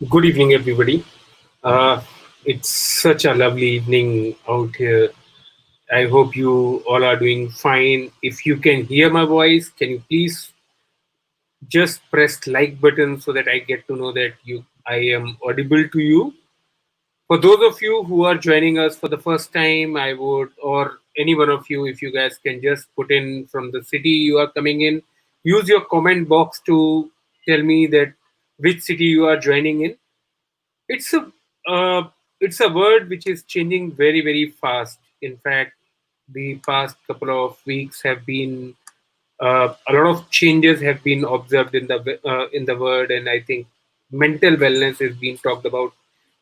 Good evening, everybody. Uh, it's such a lovely evening out here. I hope you all are doing fine. If you can hear my voice, can you please just press like button so that I get to know that I am audible to you. For those of you who are joining us for the first time, I would, or any one of you, if you guys can just put in from the city you are coming in, use your comment box to tell me that which city you are joining in. It's a uh, it's a word which is changing very very fast. In fact, the past couple of weeks have been a lot of changes have been observed in the word, and I think mental wellness is being talked about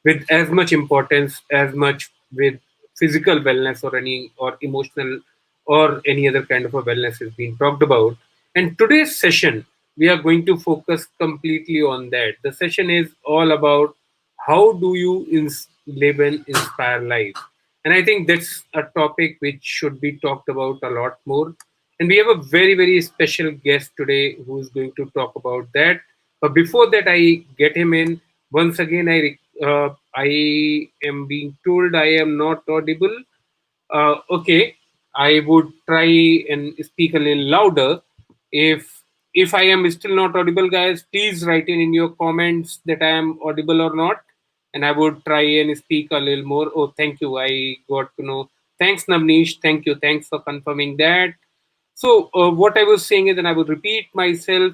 with as much importance as much with physical wellness or emotional or any other kind of a wellness is being talked about. And today's session we are going to focus completely on that. The session is all about how do you live an inspire life, and I think that's a topic which should be talked about a lot more. And we have a very, very special guest today who's going to talk about that. But before that, I get him in. Once again, I am being told I am not audible. Okay, I would try and speak a little louder. If I am still not audible, guys, please write in your comments that I am audible or not, and I would try and speak a little more. Oh, thank you. I got to know. Thanks, Navneesh. Thank you. Thanks for confirming that. So, what I was saying is, and I will repeat myself,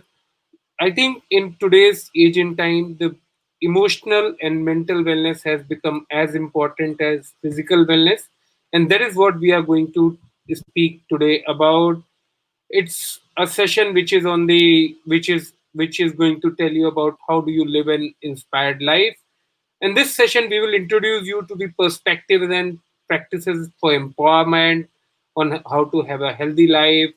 I think in today's age and time, the emotional and mental wellness has become as important as physical wellness. And that is what we are going to speak today about. It's a session which is on the which is going to tell you about how do you live an inspired life. In this session, we will introduce you to the perspectives and practices for empowerment on how to have a healthy life,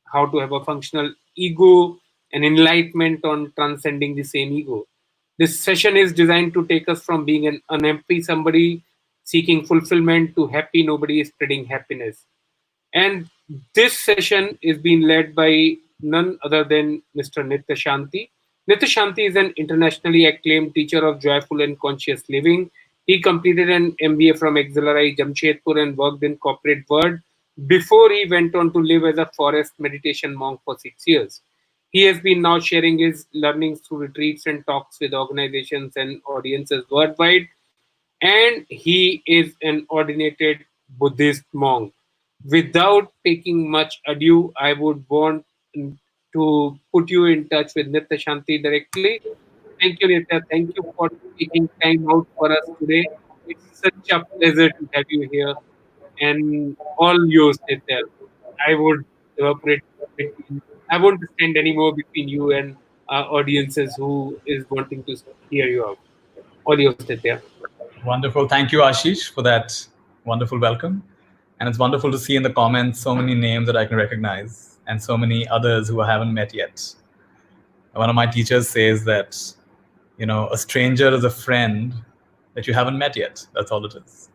how to have a functional ego, and enlightenment on transcending the same ego. This session is designed to take us from being an unhappy somebody seeking fulfillment to happy nobody spreading happiness. And this session is being led by none other than Mr. Nithya Shanti. Nithya Shanti is an internationally acclaimed teacher of joyful and conscious living. He completed an MBA from XLRI Jamshedpur and worked in corporate world before he went on to live as a forest meditation monk for 6 years. He has been now sharing his learnings through retreats and talks with organizations and audiences worldwide, and he is an ordinated Buddhist monk. Without taking much ado, I would want to put you in touch with Nithya Shanti directly. Thank you, Nithya. Thank you for taking time out for us today. It's such a pleasure to have you here, and all yours, Nithya. I would evaporate between. I won't stand anymore between you and audiences who is wanting to hear you out. All yours, Nithya. Wonderful. Thank you, Ashish, for that wonderful welcome. And it's wonderful to see in the comments so many names that I can recognize and so many others who I haven't met yet. One of my teachers says that, a stranger is a friend that you haven't met yet. That's all it is.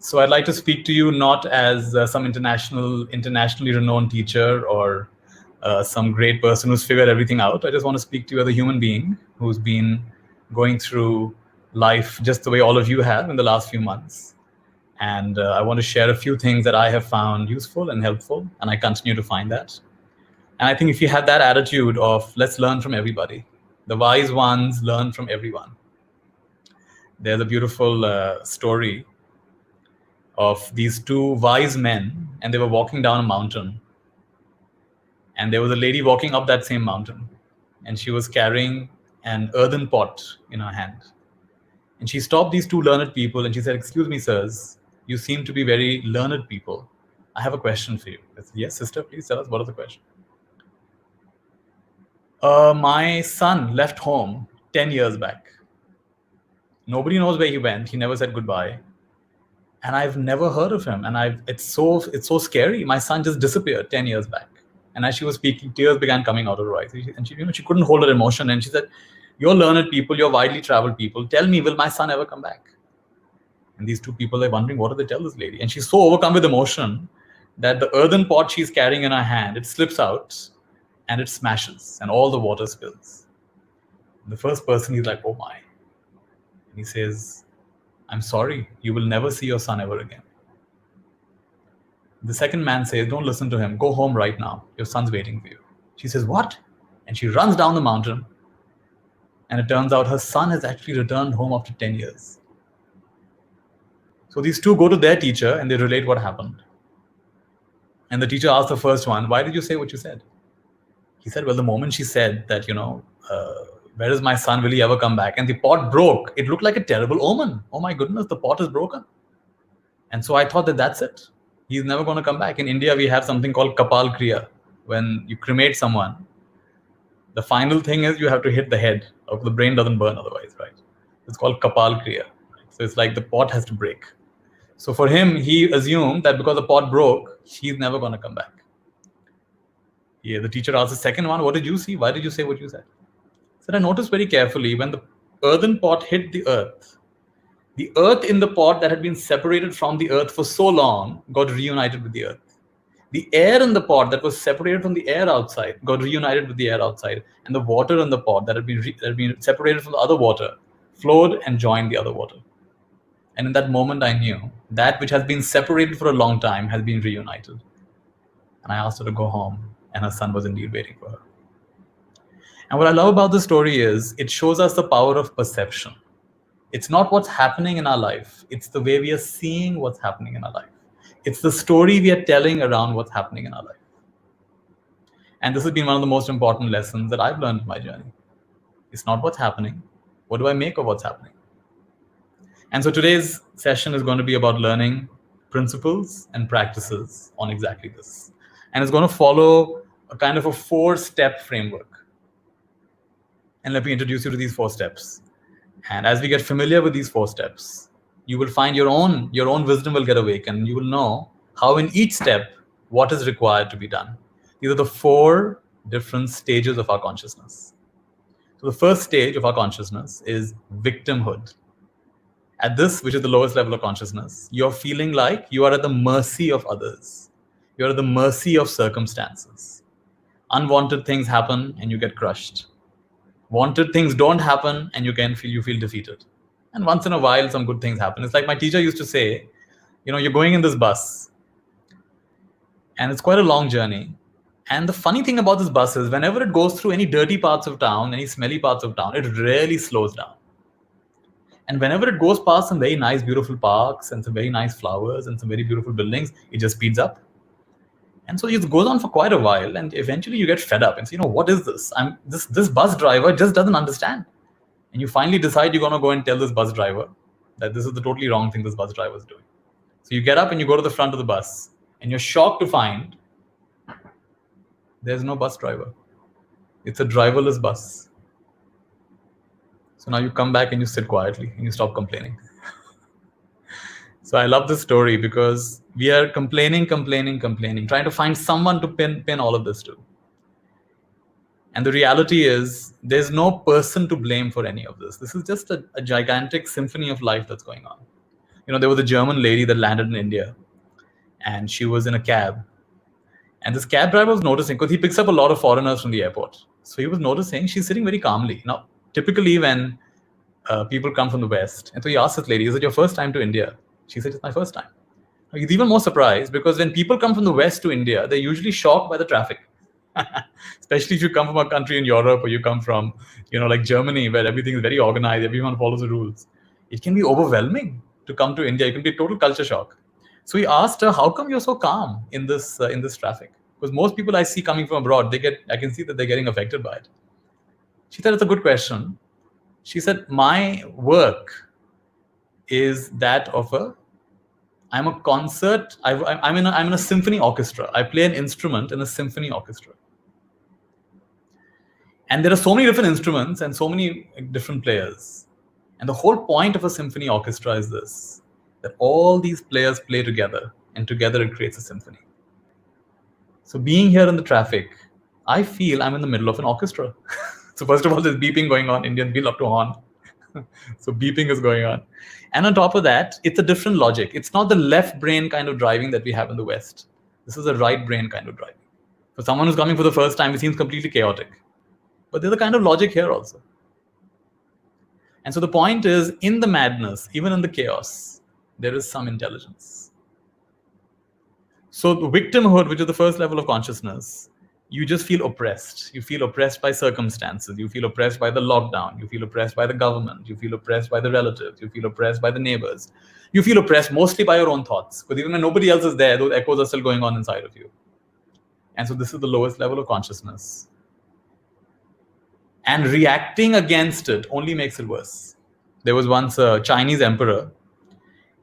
So I'd like to speak to you not as some internationally renowned teacher or some great person who's figured everything out. I just want to speak to you as a human being who's been going through life just the way all of you have in the last few months. And I want to share a few things that I have found useful and helpful, and I continue to find that. And I think if you have that attitude of let's learn from everybody, the wise ones learn from everyone. There's a beautiful story of these two wise men, and they were walking down a mountain. And there was a lady walking up that same mountain, and she was carrying an earthen pot in her hand. And she stopped these two learned people and she said, "Excuse me, sirs, you seem to be very learned people. I have a question for you." I said, "Yes, sister, please tell us, what is the question?" My son left home 10 years back. Nobody knows where he went. He never said goodbye. And I've never heard of him. And it's so scary. My son just disappeared 10 years back. And as she was speaking, tears began coming out of her eyes. And she couldn't hold her emotion. And she said, "You're learned people, you're widely traveled people. Tell me, will my son ever come back?" And these two people are wondering, what do they tell this lady? And she's so overcome with emotion that the earthen pot she's carrying in her hand, it slips out and it smashes and all the water spills. And the first person is like, "Oh my." And he says, I'm sorry, you will never see your son ever again. The second man says, don't listen to him. Go home right now. Your son's waiting for you. She says, what? And she runs down the mountain. And it turns out her son has actually returned home after 10 years. So these two go to their teacher and they relate what happened. And the teacher asked the first one, why did you say what you said? He said, well, the moment she said that, where is my son? Will he ever come back? And the pot broke. It looked like a terrible omen. Oh my goodness, the pot is broken. And so I thought that that's it. He's never going to come back. In India, we have something called Kapil Kriya. When you cremate someone, the final thing is you have to hit the head, or the brain doesn't burn otherwise, right? It's called Kapil Kriya. So it's like the pot has to break. So for him, he assumed that because the pot broke, he's never going to come back. Yeah, the teacher asked the second one, what did you see? Why did you say what you said? He said, I noticed very carefully when the earthen pot hit the earth in the pot that had been separated from the earth for so long got reunited with the earth. The air in the pot that was separated from the air outside got reunited with the air outside. And the water in the pot that had been separated from the other water flowed and joined the other water. And in that moment, I knew that which has been separated for a long time has been reunited. And I asked her to go home, and her son was indeed waiting for her. And what I love about this story is it shows us the power of perception. It's not what's happening in our life. It's the way we are seeing what's happening in our life. It's the story we are telling around what's happening in our life. And this has been one of the most important lessons that I've learned in my journey. It's not what's happening. What do I make of what's happening? And so today's session is going to be about learning principles and practices on exactly this. And it's going to follow a kind of a 4-step framework. And let me introduce you to these 4 steps. And as we get familiar with these 4 steps, you will find your own wisdom will get awakened. You will know how in each step, what is required to be done. These are the 4 different stages of our consciousness. So the first stage of our consciousness is victimhood. At this, which is the lowest level of consciousness, you're feeling like you are at the mercy of others. You're at the mercy of circumstances. Unwanted things happen and you get crushed. Wanted things don't happen and you feel defeated. And once in a while, some good things happen. It's like my teacher used to say, you're going in this bus and it's quite a long journey. And the funny thing about this bus is whenever it goes through any dirty parts of town, any smelly parts of town, it rarely slows down. And whenever it goes past some very nice, beautiful parks and some very nice flowers and some very beautiful buildings, it just speeds up. And so it goes on for quite a while, and eventually you get fed up and say, what is this? This bus driver just doesn't understand. And you finally decide you're going to go and tell this bus driver that this is the totally wrong thing this bus driver is doing. So you get up and you go to the front of the bus, and you're shocked to find there's no bus driver. It's a driverless bus. So now you come back and you sit quietly and you stop complaining. So I love this story because we are complaining, trying to find someone to pin all of this to. And the reality is there's no person to blame for any of this. This is just a gigantic symphony of life that's going on. There was a German lady that landed in India and she was in a cab. And this cab driver was noticing, because he picks up a lot of foreigners from the airport. So he was noticing she's sitting very calmly. Now, typically when people come from the West, and so he asked this lady, is it your first time to India? She said, it's my first time. He's even more surprised because when people come from the West to India, they're usually shocked by the traffic. Especially if you come from a country in Europe or you come from, like Germany, where everything is very organized, everyone follows the rules. It can be overwhelming to come to India. It can be a total culture shock. So he asked her, how come you're so calm in this traffic? Because most people I see coming from abroad, I can see that they're getting affected by it. She said, it's a good question. She said, my work is that of I'm a concert. I'm in a symphony orchestra. I play an instrument in a symphony orchestra. And there are so many different instruments and so many different players. And the whole point of a symphony orchestra is this, that all these players play together and together it creates a symphony. So being here in the traffic, I feel I'm in the middle of an orchestra. So first of all, there's beeping going on. Indians, we love to horn. So beeping is going on. And on top of that, it's a different logic. It's not the left brain kind of driving that we have in the West. This is a right brain kind of driving. For someone who's coming for the first time, it seems completely chaotic. But there's a kind of logic here also. And so the point is, in the madness, even in the chaos, there is some intelligence. So the victimhood, which is the first level of consciousness, you just feel oppressed. You feel oppressed by circumstances. You feel oppressed by the lockdown. You feel oppressed by the government. You feel oppressed by the relatives. You feel oppressed by the neighbors. You feel oppressed mostly by your own thoughts. Because even when nobody else is there, those echoes are still going on inside of you. And so this is the lowest level of consciousness. And reacting against it only makes it worse. There was once a Chinese emperor,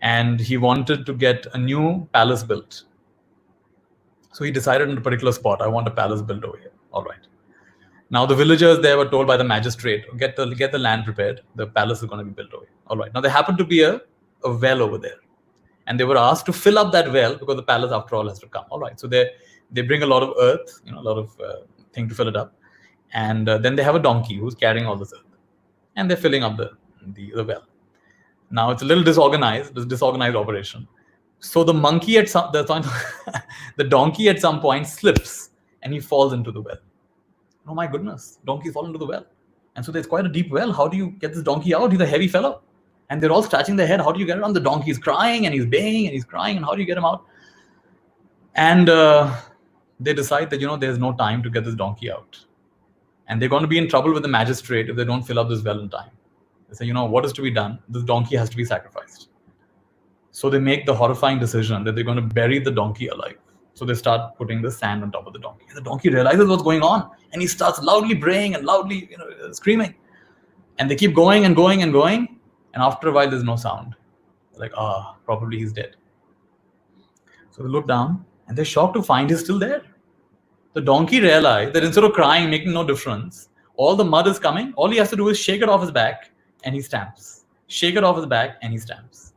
and he wanted to get a new palace built. So he decided on a particular spot, I want a palace built over here. All right. Now the villagers there were told by the magistrate, get the land prepared. The palace is going to be built over here. All right. Now there happened to be a well over there. And they were asked to fill up that well because the palace, after all, has to come. All right. So they bring a lot of earth, a lot of thing to fill it up. And then they have a donkey who's carrying all this earth. And they're filling up the well. Now it's a little disorganized, this disorganized operation. So the monkey at some the donkey at some point slips and he falls into the well. Oh my goodness, donkey's fallen into the well. And so there's quite a deep well. How do you get this donkey out? He's a heavy fellow. And they're all scratching their head. How do you get it on? The donkey's crying and he's baying and he's crying. And how do you get him out? And they decide that, there's no time to get this donkey out. And they're going to be in trouble with the magistrate if they don't fill up this well in time. They say, what is to be done? This donkey has to be sacrificed. So they make the horrifying decision that they're going to bury the donkey alive. So they start putting the sand on top of the donkey. And the donkey realizes what's going on. And he starts loudly braying and loudly screaming. And they keep going and going and going. And after a while, there's no sound. They're like, probably he's dead. So they look down and they're shocked to find he's still there. The donkey realized that instead of crying, making no difference, all the mud is coming. All he has to do is shake it off his back and he stamps. Shake it off his back and he stamps.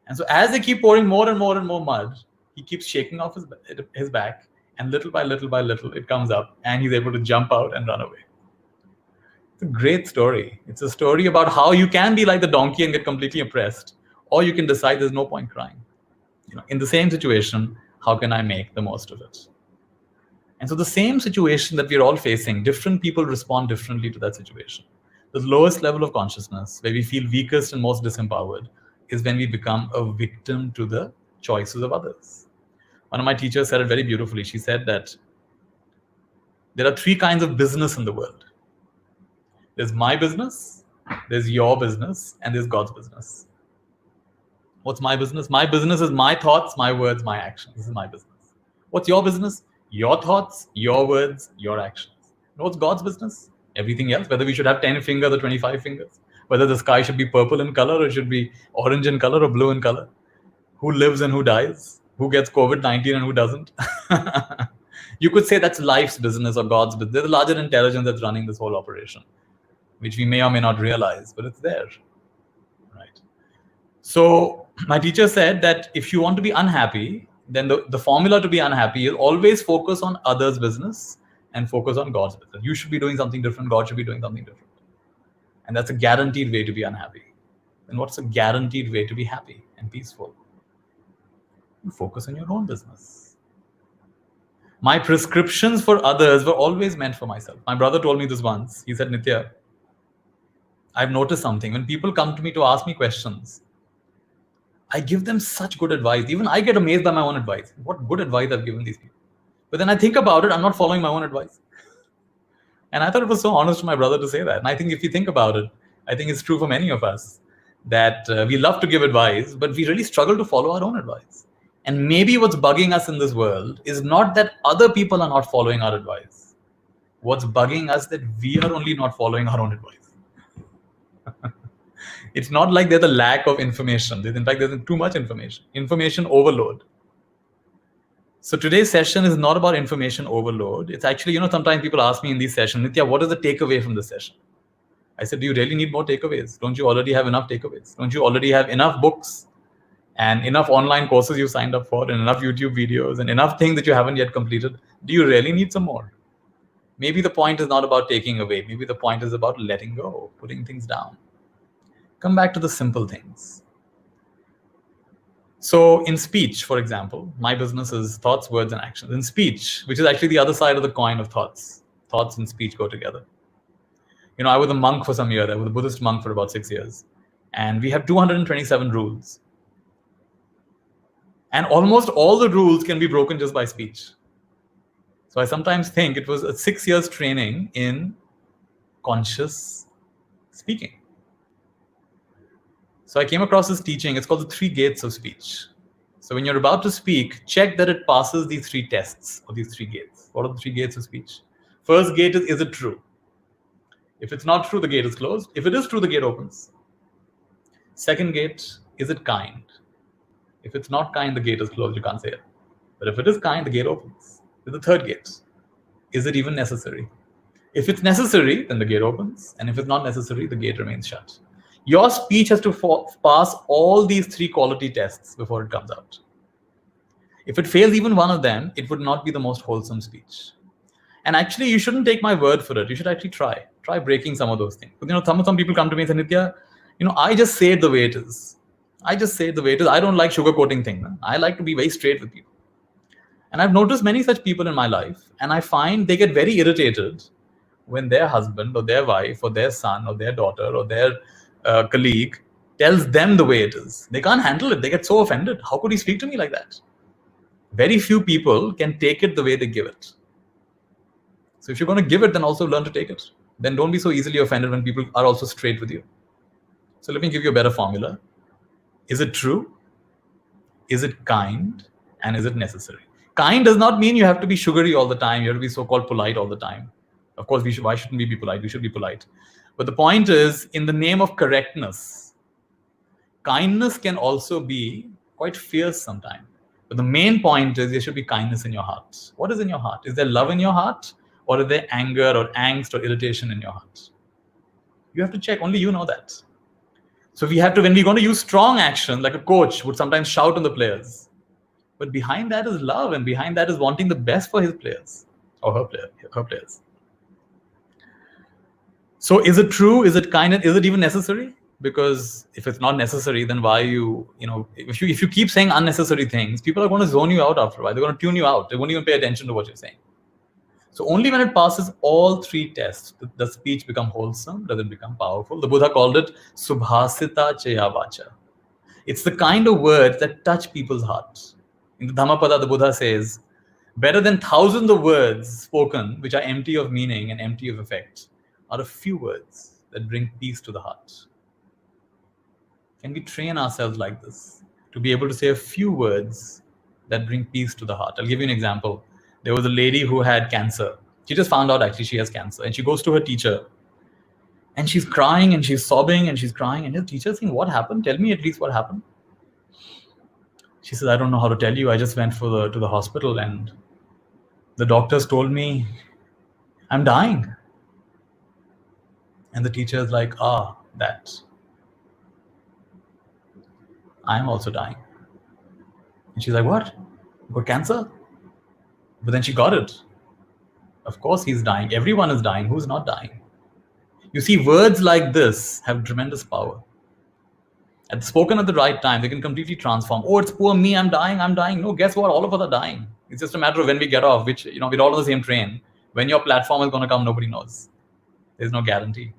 And so as they keep pouring more and more and more mud, he keeps shaking off his back, and little by little by little, it comes up and he's able to jump out and run away. It's a great story. It's a story about how you can be like the donkey and get completely oppressed, or you can decide there's no point crying. In the same situation, how can I make the most of it? And so the same situation that we're all facing, different people respond differently to that situation. The lowest level of consciousness, where we feel weakest and most disempowered, is when we become a victim to the choices of others. One of my teachers said it very beautifully. She said that there are three kinds of business in the world. There's my business, there's your business, and there's God's business. What's my business? My business is my thoughts, my words, my actions. This is my business. What's your business? Your thoughts, your words, your actions. And what's God's business? Everything else, whether we should have 10 fingers or 25 fingers, whether the sky should be purple in color or it should be orange in color or blue in color, who lives and who dies, who gets COVID-19 and who doesn't. You could say that's life's business or God's business. There's a larger intelligence that's running this whole operation, which we may or may not realize, but it's there, right? So my teacher said that if you want to be unhappy, then the formula to be unhappy is always focus on others' business and focus on God's business. You should be doing something different. God should be doing something different. And that's a guaranteed way to be unhappy. And what's a guaranteed way to be happy and peaceful? You focus on your own business. My prescriptions for others were always meant for myself. My brother told me this once. He said, Nithya, I've noticed something. When people come to me to ask me questions, I give them such good advice. Even I get amazed by my own advice. What good advice I've given these people. But then I think about it, I'm not following my own advice. And I thought it was so honest to my brother to say that. And I think if you think about it, I think it's true for many of us that we love to give advice, but we really struggle to follow our own advice. And maybe what's bugging us in this world is not that other people are not following our advice. What's bugging us that we are only not following our own advice. It's not like there's a lack of information. In fact, there's too much information. Information overload. So today's session is not about information overload. It's actually, sometimes people ask me in these sessions, Nithya, what is the takeaway from this session? I said, do you really need more takeaways? Don't you already have enough takeaways? Don't you already have enough books and enough online courses you signed up for and enough YouTube videos and enough things that you haven't yet completed? Do you really need some more? Maybe the point is not about taking away. Maybe the point is about letting go, putting things down. Come back to the simple things. So in speech, for example, my business is thoughts, words, and actions. In speech, which is actually the other side of the coin of thoughts and speech go together. I was a monk for some years. I was a Buddhist monk for about 6 years. And we have 227 rules. And almost all the rules can be broken just by speech. So I sometimes think it was a 6 years training in conscious speaking. So I came across this teaching. It's called the 3 gates of speech. So when you're about to speak, check that it passes these 3 tests or these 3 gates. What are the 3 gates of speech? First gate is it true? If it's not true, the gate is closed. If it is true, the gate opens. Second gate, is it kind? If it's not kind, the gate is closed. You can't say it. But if it is kind, the gate opens. The third gate, is it even necessary? If it's necessary, then the gate opens. And if it's not necessary, the gate remains shut. Your speech has to pass all these 3 quality tests before it comes out. If it fails even one of them, it would not be the most wholesome speech. And actually, you shouldn't take my word for it. You should actually try breaking some of those things. But some people come to me and say, Nithya, I just say it the way it is. I don't like sugarcoating things. I like to be very straight with people. And I've noticed many such people in my life, and I find they get very irritated when their husband or their wife or their son or their daughter or their colleague tells them the way it is. They can't handle it. They get so offended. How could he speak to me like that? Very few people can take it the way they give it. So if you're going to give it, then also learn to take it. Then don't be so easily offended when people are also straight with you. So let me give you a better formula. Is it true? Is it kind? And is it necessary? Kind does not mean you have to be sugary all the time. You have to be so-called polite all the time. Of course, why shouldn't we be polite? We should be polite. But the point is, in the name of correctness, kindness can also be quite fierce sometimes. But the main point is there should be kindness in your heart. What is in your heart? Is there love in your heart? Or is there anger or angst or irritation in your heart? You have to check. Only you know that. So when we're going to use strong action, like a coach would sometimes shout on the players. But behind that is love, and behind that is wanting the best for his players or her players. So is it true? Is it kind? Is it even necessary? Because if it's not necessary, then why if you keep saying unnecessary things, people are going to zone you out after a while. They're going to tune you out. They won't even pay attention to what you're saying. So only when it passes all 3 tests does speech become wholesome, does it become powerful. The Buddha called it subhasita chaya vacha. It's the kind of words that touch people's hearts. In the Dhammapada, the Buddha says, better than thousands of words spoken which are empty of meaning and empty of effect are a few words that bring peace to the heart. Can we train ourselves like this, to be able to say a few words that bring peace to the heart? I'll give you an example. There was a lady who had cancer. She just found out actually she has cancer, and she goes to her teacher and she's crying and she's sobbing and she's crying, and her teacher's saying, what happened? Tell me at least what happened. She says, I don't know how to tell you. I just went to the hospital and the doctors told me I'm dying. And the teacher is like, that. I'm also dying. And she's like, what? You got cancer? But then she got it. Of course he's dying. Everyone is dying. Who's not dying? You see, words like this have tremendous power. And spoken at the right time, they can completely transform. Oh, it's poor me, I'm dying. No, guess what? All of us are dying. It's just a matter of when we get off, which, we're all on the same train. When your platform is going to come, nobody knows. There's no guarantee.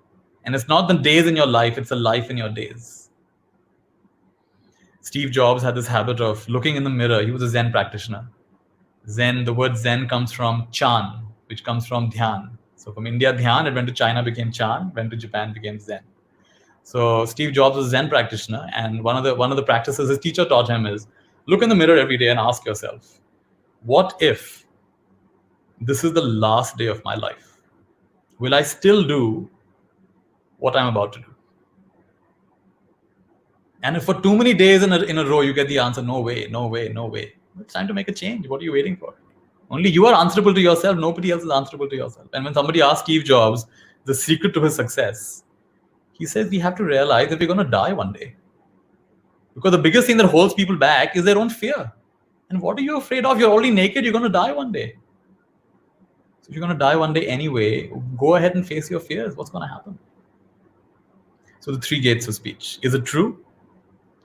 And it's not the days in your life, it's the life in your days. Steve Jobs had this habit of looking in the mirror. He was a Zen practitioner. The word Zen comes from Chan, which comes from Dhyan. So from India, Dhyan, it went to China, became Chan, went to Japan, became Zen. So Steve Jobs was a Zen practitioner, and one of the practices his teacher taught him is, look in the mirror every day and ask yourself, what if this is the last day of my life? Will I still do what I'm about to do? And if for too many days in a row you get the answer, no way, it's time to make a change. What are you waiting for? Only you are answerable to yourself. Nobody else is answerable to yourself. And when somebody asked Steve Jobs the secret to his success, he says we have to realize that we're going to die one day. Because the biggest thing that holds people back is their own fear. And what are you afraid of? You're already naked. You're going to die one day. So if you're going to die one day anyway, go ahead and face your fears. What's going to happen? So the 3 gates of speech. Is it true?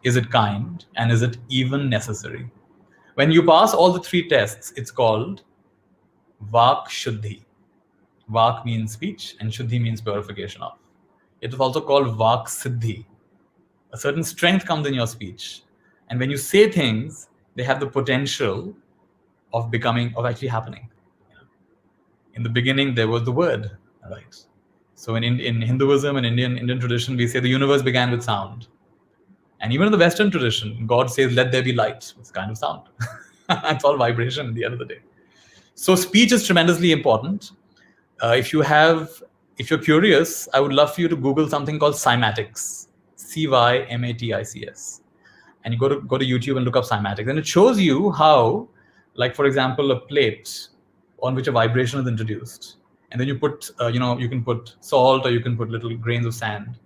Is it kind? And is it even necessary? When you pass all the 3 tests, it's called Vak Shuddhi. Vak means speech, and Shuddhi means purification of. It is also called Vak Siddhi. A certain strength comes in your speech. And when you say things, they have the potential of actually happening. In the beginning, there was the word, right? So in Hinduism and Indian tradition, we say the universe began with sound. And even in the Western tradition, God says, let there be light. It's kind of sound. It's all vibration at the end of the day. So speech is tremendously important. If you're curious, I would love for you to Google something called Cymatics, Cymatics, and you go to YouTube and look up Cymatics, and it shows you how, like for example, a plate on which a vibration is introduced, and then you put, you can put salt or you can put little grains of sand,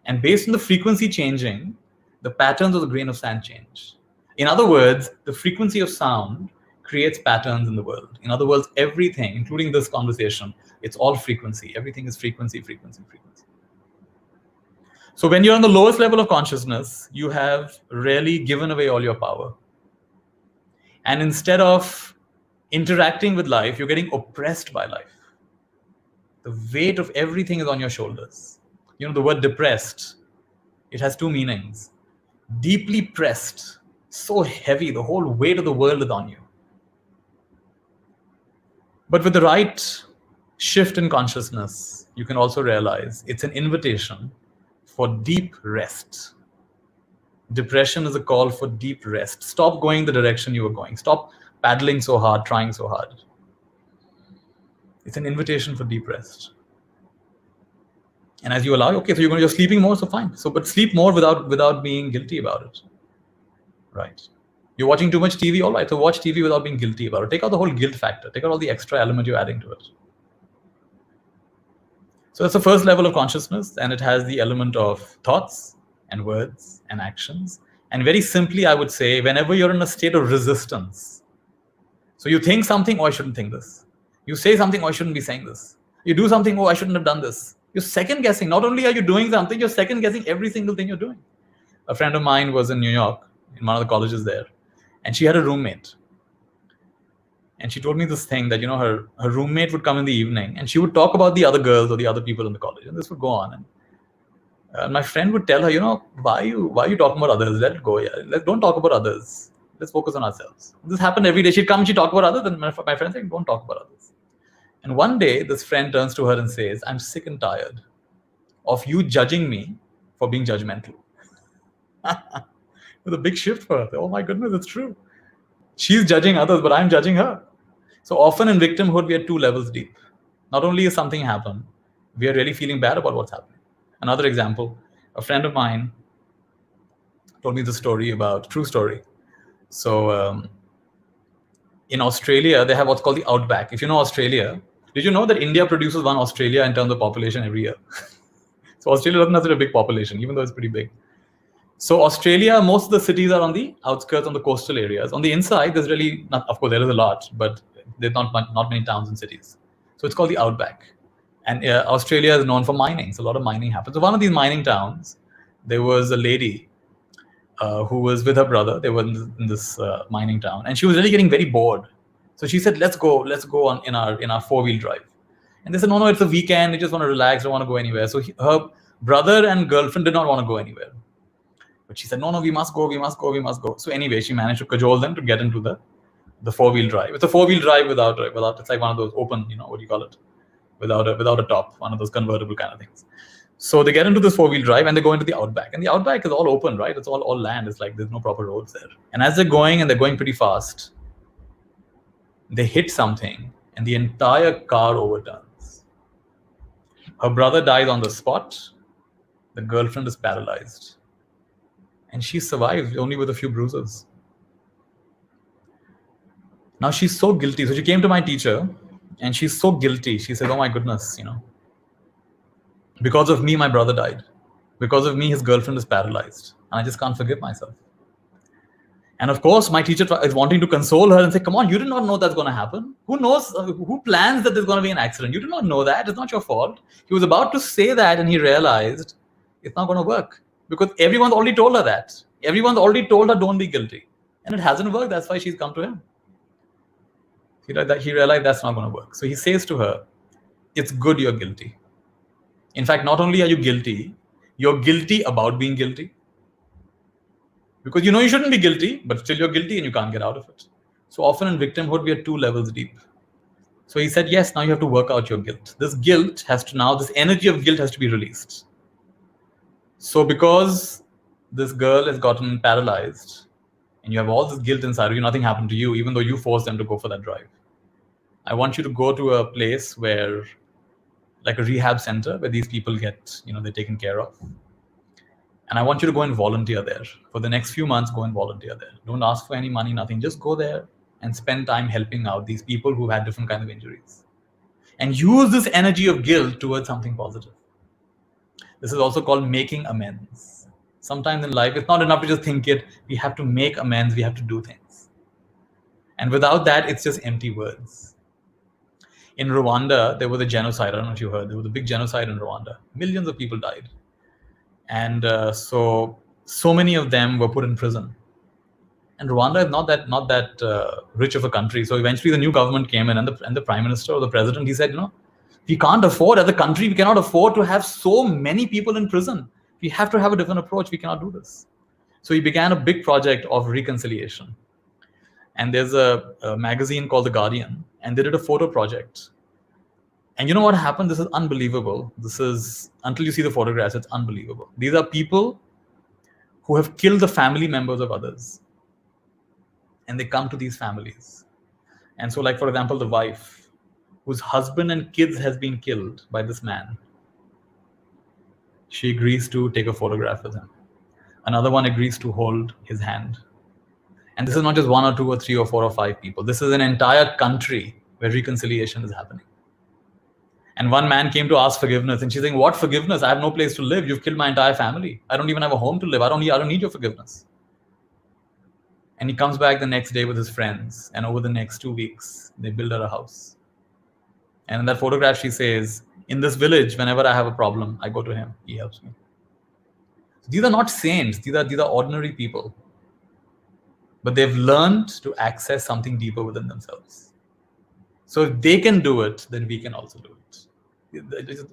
and based on the frequency changing, the patterns of the grain of sand change. In other words, the frequency of sound creates patterns in the world. In other words, everything, including this conversation, it's all frequency. Everything is frequency, frequency, frequency. So when you're on the lowest level of consciousness, you have really given away all your power. And instead of interacting with life, you're getting oppressed by life. The weight of everything is on your shoulders. The word depressed, it has two meanings. Deeply pressed, so heavy, the whole weight of the world is on you. But with the right shift in consciousness, you can also realize it's an invitation for deep rest. Depression is a call for deep rest. Stop going the direction you were going. Stop paddling so hard, trying so hard. It's an invitation for deep rest. And as you allow, okay, so you're sleeping more, so fine. But sleep more without being guilty about it. Right. You're watching too much TV, all right. So watch TV without being guilty about it. Take out the whole guilt factor. Take out all the extra element you're adding to it. So that's the first level of consciousness, and it has the element of thoughts and words and actions. And very simply, I would say, whenever you're in a state of resistance, so you think something, oh, I shouldn't think this. You say something, oh, I shouldn't be saying this. You do something, oh, I shouldn't have done this. You're second guessing. Not only are you doing something, you're second guessing every single thing you're doing. A friend of mine was in New York, in one of the colleges there, and she had a roommate. And she told me this thing that, her roommate would come in the evening and she would talk about the other girls or the other people in the college. And this would go on. And my friend would tell her, why are you talking about others? Let it go. Yeah. Don't talk about others. Let's focus on ourselves. This happened every day. She'd come and she'd talk about others. And my friend said, don't talk about others. And one day, this friend turns to her and says, I'm sick and tired of you judging me for being judgmental. It was a big shift for her. Oh my goodness, it's true. She's judging others, but I'm judging her. So often in victimhood, we are 2 levels deep. Not only is something happened, we are really feeling bad about what's happening. Another example, a friend of mine told me the story about, true story. So in Australia, they have what's called the outback. If you know Australia, did you know that India produces one Australia in terms of population every year? So Australia doesn't have such a big population, even though it's pretty big. So Australia, most of the cities are on the outskirts, on the coastal areas. On the inside, there's really not, of course, there is a lot, but there's not many towns and cities. So it's called the outback. And Australia is known for mining. So a lot of mining happens. So one of these mining towns, there was a lady who was with her brother. They were in this mining town, and she was really getting very bored. So she said, let's go on in our 4-wheel drive. And they said, no, it's a weekend. We just want to relax. Don't want to go anywhere. So her brother and girlfriend did not want to go anywhere. But she said, no, we must go. So anyway, she managed to cajole them to get into the 4-wheel drive. It's a 4-wheel drive without, it's like one of those open, what do you call it? Without a top, one of those convertible kind of things. So they get into this 4-wheel drive and they go into the outback. And the outback is all open, right? It's all land. It's like there's no proper roads there. And as they're going pretty fast, they hit something and the entire car overturns. Her brother dies on the spot. The girlfriend is paralyzed. And she survives only with a few bruises. Now she's so guilty. So she came to my teacher and she's so guilty. She said, oh my goodness, because of me, my brother died. Because of me, his girlfriend is paralyzed. And I just can't forgive myself. And of course, my teacher is wanting to console her and say, come on, you did not know that's going to happen. Who knows, who plans that there's going to be an accident? You did not know that. It's not your fault. He was about to say that and he realized it's not going to work. Because everyone's already told her that. Everyone's already told her, don't be guilty. And it hasn't worked. That's why she's come to him. He realized that's not going to work. So he says to her, it's good you're guilty. In fact, not only are you guilty, you're guilty about being guilty. Because you know you shouldn't be guilty, but still you're guilty and you can't get out of it. So often in victimhood, we are 2 levels deep. So he said, yes, now you have to work out your guilt. This guilt has to now, this energy of guilt has to be released. So because this girl has gotten paralyzed and you have all this guilt inside of you, nothing happened to you, even though you forced them to go for that drive. I want you to go to a place where, like a rehab center, where these people get, they're taken care of. And I want you to go and volunteer there. For the next few months, go and volunteer there. Don't ask for any money, nothing. Just go there and spend time helping out these people who've had different kinds of injuries. And use this energy of guilt towards something positive. This is also called making amends. Sometimes in life, it's not enough to just think it. We have to make amends. We have to do things. And without that, it's just empty words. In Rwanda, there was a genocide. I don't know if you heard. There was a big genocide in Rwanda. Millions of people died. And so many of them were put in prison. And Rwanda is not that rich of a country. So eventually the new government came in, and the prime minister or the president, he said, we can't afford, as a country, we cannot afford to have so many people in prison. We have to have a different approach. We cannot do this. So he began a big project of reconciliation. And there's a magazine called The Guardian, and they did a photo project. And you know what happened? This is unbelievable. This is, until you see the photographs, it's unbelievable. These are people who have killed the family members of others. And they come to these families. And so, like, for example, the wife, whose husband and kids has been killed by this man, she agrees to take a photograph with him. Another one agrees to hold his hand. And this is not just 1 or 2 or 3 or 4 or 5 people. This is an entire country where reconciliation is happening. And one man came to ask forgiveness, and she's saying, what forgiveness? I have no place to live. You've killed my entire family. I don't even have a home to live. I don't need your forgiveness. And he comes back the next day with his friends, and over the next 2 weeks, they build her a house. And in that photograph, she says, in this village, whenever I have a problem, I go to him. He helps me. These are not saints. These are ordinary people. But they've learned to access something deeper within themselves. So if they can do it, then we can also do it.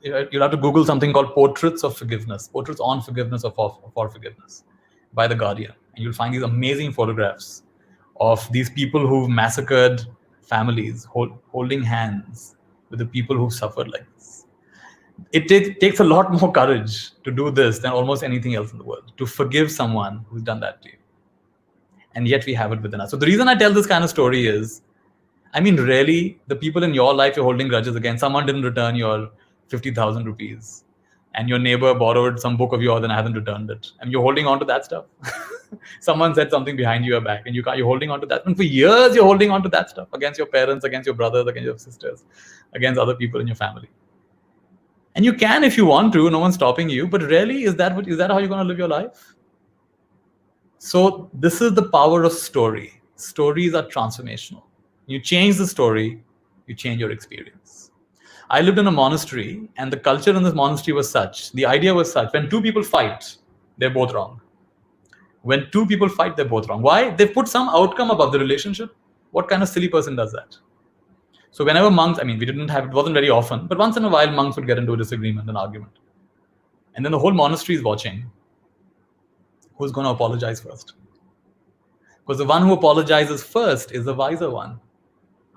You'll have to Google something called Portraits of Forgiveness, Portraits on Forgiveness or for Forgiveness by The Guardian. And you'll find these amazing photographs of these people who've massacred families, holding hands with the people who've suffered like this. It takes a lot more courage to do this than almost anything else in the world, to forgive someone who's done that to you. And yet we have it within us. So the reason I tell this kind of story is, really, the people in your life you're holding grudges against, someone didn't return your 50,000 rupees, and your neighbor borrowed some book of yours and hasn't returned it, and you're holding on to that stuff. Someone said something behind your back, and you're holding on to that. And for years, you're holding on to that stuff against your parents, against your brothers, against your sisters, against other people in your family. And you can if you want to, no one's stopping you, but really, is that how you're going to live your life? So this is the power of story. Stories are transformational. You change the story, you change your experience. I lived in a monastery, and the culture in this monastery was such, the idea was such, when 2 people fight, they're both wrong. When 2 people fight, they're both wrong. Why? They put some outcome above the relationship. What kind of silly person does that? So whenever monks, we didn't have, it wasn't very often, but once in a while, monks would get into a disagreement, an argument. And then the whole monastery is watching. Who's going to apologize first? Because the one who apologizes first is the wiser one.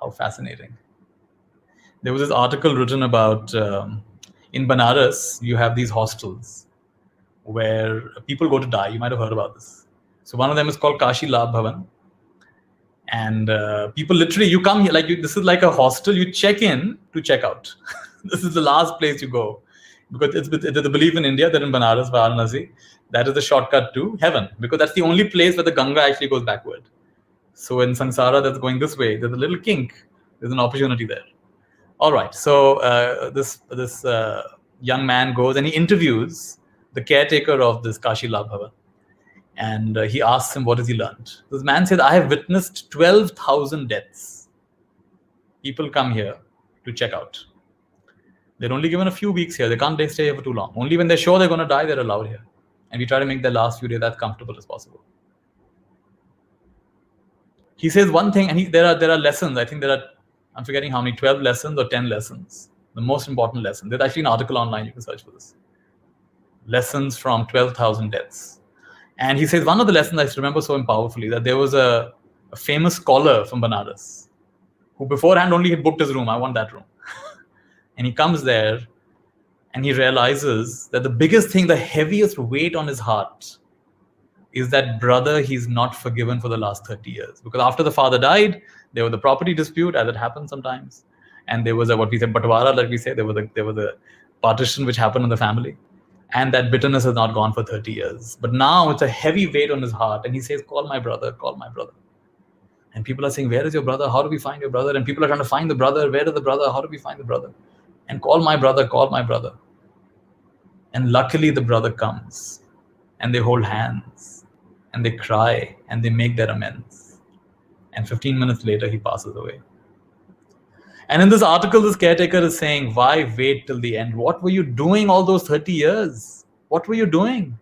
How fascinating. There was this article written about, in Banaras, you have these hostels where people go to die. You might have heard about this. So one of them is called Kashi Labh Bhavan. And people literally, you come here, this is like a hostel. You check in to check out. This is the last place you go. Because it's the belief in India that in Banaras, Varanasi, that is the shortcut to heaven. Because that's the only place where the Ganga actually goes backward. So in Sansara that's going this way, there's a little kink. There's an opportunity there. All right. So this young man goes and he interviews the caretaker of this Kashi Labh Bhavan. And he asks him, what has he learned? This man says, I have witnessed 12,000 deaths. People come here to check out. They're only given a few weeks here. They can't stay here for too long. Only when they're sure they're going to die, they're allowed here. And we try to make the last few days as comfortable as possible. He says one thing, and there are lessons. I think I'm forgetting how many, 12 lessons or 10 lessons. The most important lesson. There's actually an article online, you can search for this. Lessons from 12,000 deaths. And he says, one of the lessons I remember so powerfully, that there was a famous scholar from Banaras who beforehand only had booked his room. I want that room. And he comes there and he realizes that the biggest thing, the heaviest weight on his heart, is that brother he's not forgiven for the last 30 years. Because after the father died, there was the property dispute, as it happens sometimes. And there was what we say, batwara, like we say, there was a partition which happened in the family. And that bitterness has not gone for 30 years. But now it's a heavy weight on his heart. And he says, call my brother, call my brother. And people are saying, where is your brother? How do we find your brother? And people are trying to find the brother. Where is the brother? How do we find the brother? And call my brother, call my brother. And luckily the brother comes. And they hold hands. And they cry. And they make their amends. And 15 minutes later, he passes away. And in this article, this caretaker is saying, why wait till the end? What were you doing all those 30 years? What were you doing?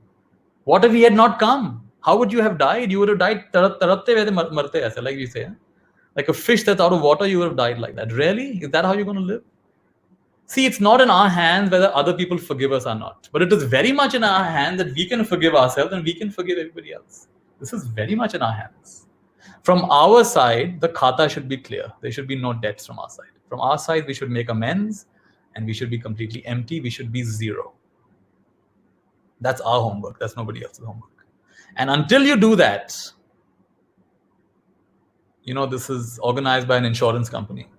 What if he had not come? How would you have died? You would have died like we say. Like a fish that's out of water, you would have died like that. Really? Is that how you're going to live? See, it's not in our hands whether other people forgive us or not. But it is very much in our hands that we can forgive ourselves and we can forgive everybody else. This is very much in our hands. From our side, the khata should be clear. There should be no debts from our side. From our side, we should make amends and we should be completely empty. We should be zero. That's our homework. That's nobody else's homework. And until you do that, this is organized by an insurance company.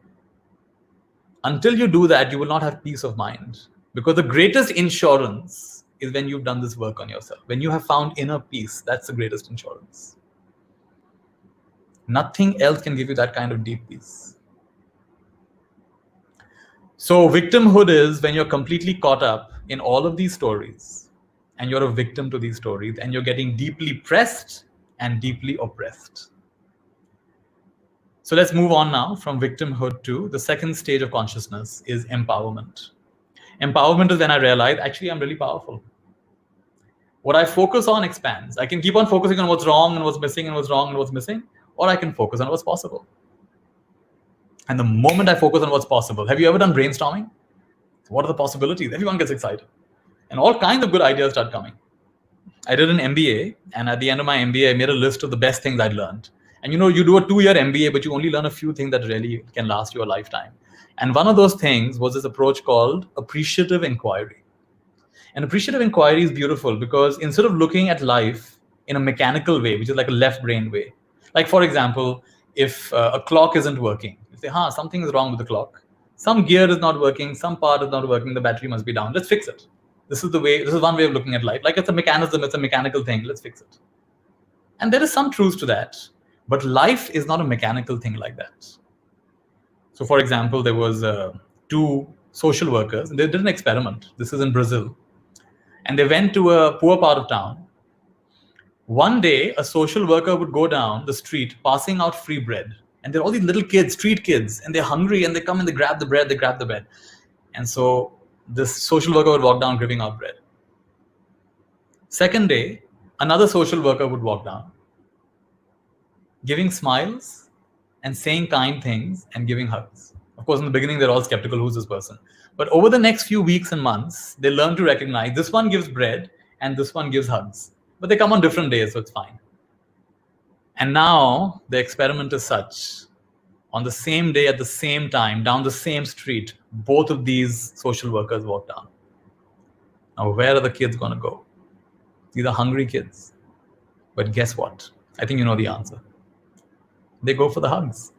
Until you do that, you will not have peace of mind. Because the greatest insurance is when you've done this work on yourself. When you have found inner peace, that's the greatest insurance. Nothing else can give you that kind of deep peace. So victimhood is when you're completely caught up in all of these stories and you're a victim to these stories and you're getting deeply pressed and deeply oppressed. So let's move on now from victimhood to the second stage of consciousness is empowerment. Empowerment is when I realize, actually, I'm really powerful. What I focus on expands. I can keep on focusing on what's wrong and what's missing and what's wrong and what's missing, or I can focus on what's possible. And the moment I focus on what's possible, have you ever done brainstorming? What are the possibilities? Everyone gets excited. And all kinds of good ideas start coming. I did an MBA, and at the end of my MBA, I made a list of the best things I'd learned. And you do a 2-year MBA, but you only learn a few things that really can last you a lifetime. And one of those things was this approach called Appreciative Inquiry. And Appreciative Inquiry is beautiful because instead of looking at life in a mechanical way, which is like a left brain way, like for example, if a clock isn't working, you say, something is wrong with the clock. Some gear is not working, some part is not working, the battery must be down. Let's fix it. This is one way of looking at life. Like it's a mechanism, it's a mechanical thing. Let's fix it. And there is some truth to that. But life is not a mechanical thing like that. So for example, there was 2 social workers, and they did an experiment. This is in Brazil. And they went to a poor part of town. One day, a social worker would go down the street passing out free bread. And there are all these little kids, street kids, and they're hungry and they come and they grab the bread, And so this social worker would walk down giving out bread. Second day, another social worker would walk down, giving smiles and saying kind things and giving hugs. Of course, in the beginning, they're all skeptical, who's this person? But over the next few weeks and months, they learn to recognize this one gives bread and this one gives hugs. But they come on different days, so it's fine. And now the experiment is such, on the same day, at the same time, down the same street, both of these social workers walk down. Now, where are the kids going to go? These are hungry kids. But guess what? I think you know the answer. They go for the hugs.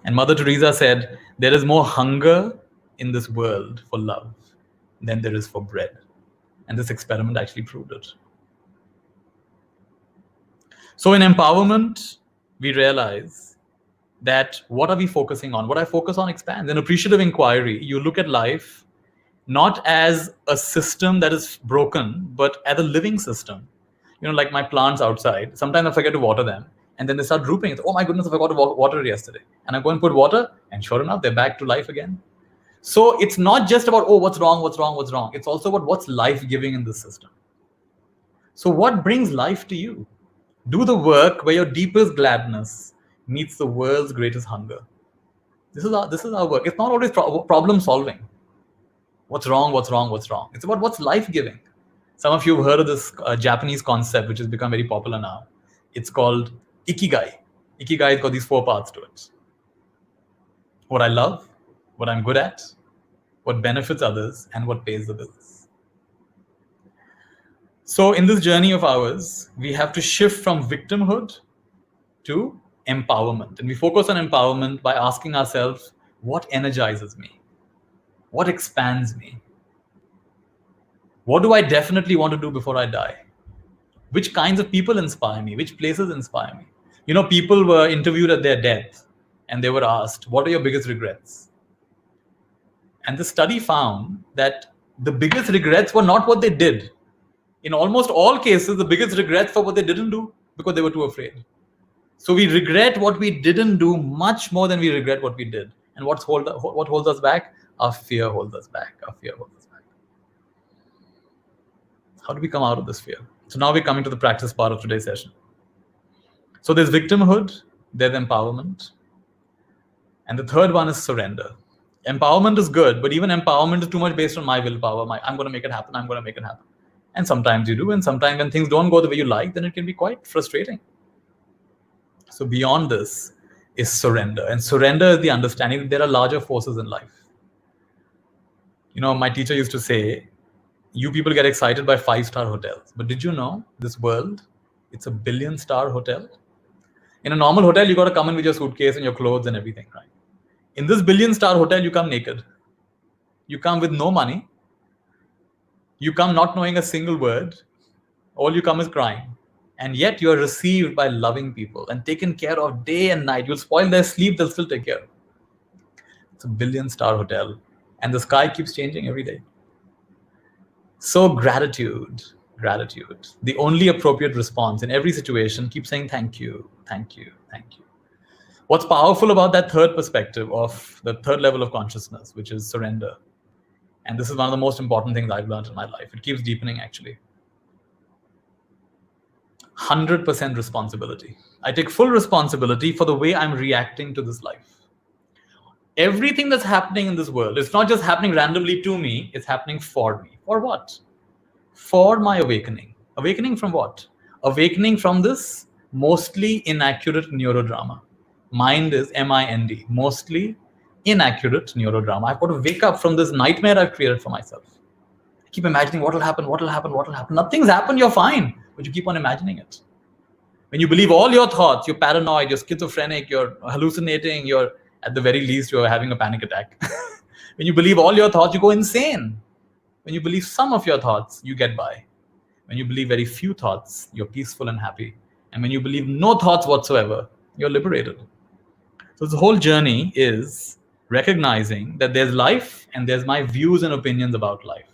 And Mother Teresa said, there is more hunger in this world for love than there is for bread. And this experiment actually proved it. So in empowerment, we realize that what are we focusing on? What I focus on expands. In appreciative inquiry, you look at life not as a system that is broken, but as a living system. Like my plants outside. Sometimes I forget to water them. And then they start drooping. It's, oh my goodness, I forgot to water yesterday. And I go and put water, and sure enough, they're back to life again. So it's not just about, what's wrong? It's also about what's life-giving in this system. So what brings life to you? Do the work where your deepest gladness meets the world's greatest hunger. This is our work. It's not always problem solving. What's wrong? What's wrong? What's wrong? It's about what's life-giving. Some of you have heard of this Japanese concept, which has become very popular now. It's called ikigai. Ikigai has got these 4 parts to it. What I love, what I'm good at, what benefits others, and what pays the bills. So in this journey of ours, we have to shift from victimhood to empowerment. And we focus on empowerment by asking ourselves, what energizes me? What expands me? What do I definitely want to do before I die? Which kinds of people inspire me? Which places inspire me? People were interviewed at their death and they were asked, what are your biggest regrets? And the study found that the biggest regrets were not what they did. In almost all cases, the biggest regrets were what they didn't do because they were too afraid. So we regret what we didn't do much more than we regret what we did. And what holds us back? Our fear holds us back. Our fear holds us back. How do we come out of this fear? So now we're coming to the practice part of today's session. So there's victimhood, there's empowerment, and the third one is surrender. Empowerment is good, but even empowerment is too much based on my willpower. I'm going to make it happen. I'm going to make it happen. And sometimes you do, and sometimes when things don't go the way you like, then it can be quite frustrating. So beyond this is surrender. And surrender is the understanding that there are larger forces in life. My teacher used to say, you people get excited by 5-star hotels. But did you know this world, it's a 1 billion-star hotel? In a normal hotel, you got to come in with your suitcase and your clothes and everything, right? In this 1 billion-star hotel, you come naked. You come with no money. You come not knowing a single word. All you come is crying. And yet you're received by loving people and taken care of day and night. You'll spoil their sleep, they'll still take care of it. It's a 1 billion-star hotel. And the sky keeps changing every day. So gratitude. The only appropriate response in every situation, keep saying thank you, thank you, thank you. What's powerful about that third perspective of the third level of consciousness, which is surrender. And this is one of the most important things I've learned in my life. It keeps deepening, actually. 100% responsibility. I take full responsibility for the way I'm reacting to this life. Everything that's happening in this world, it's not just happening randomly to me, it's happening for me. For what? For my awakening. Awakening from what? Awakening from this mostly inaccurate neurodrama. Mind is M-I-N-D, mostly inaccurate neurodrama. I've got to wake up from this nightmare I've created for myself. I keep imagining what will happen. Nothing's happened, you're fine, but you keep on imagining it. When you believe all your thoughts, you're paranoid, you're schizophrenic, you're hallucinating, you're at the very least, you're having a panic attack. When you believe all your thoughts, you go insane. When you believe some of your thoughts, you get by. When you believe very few thoughts, you're peaceful and happy. And when you believe no thoughts whatsoever, you're liberated. So this whole journey is recognizing that there's life and there's my views and opinions about life.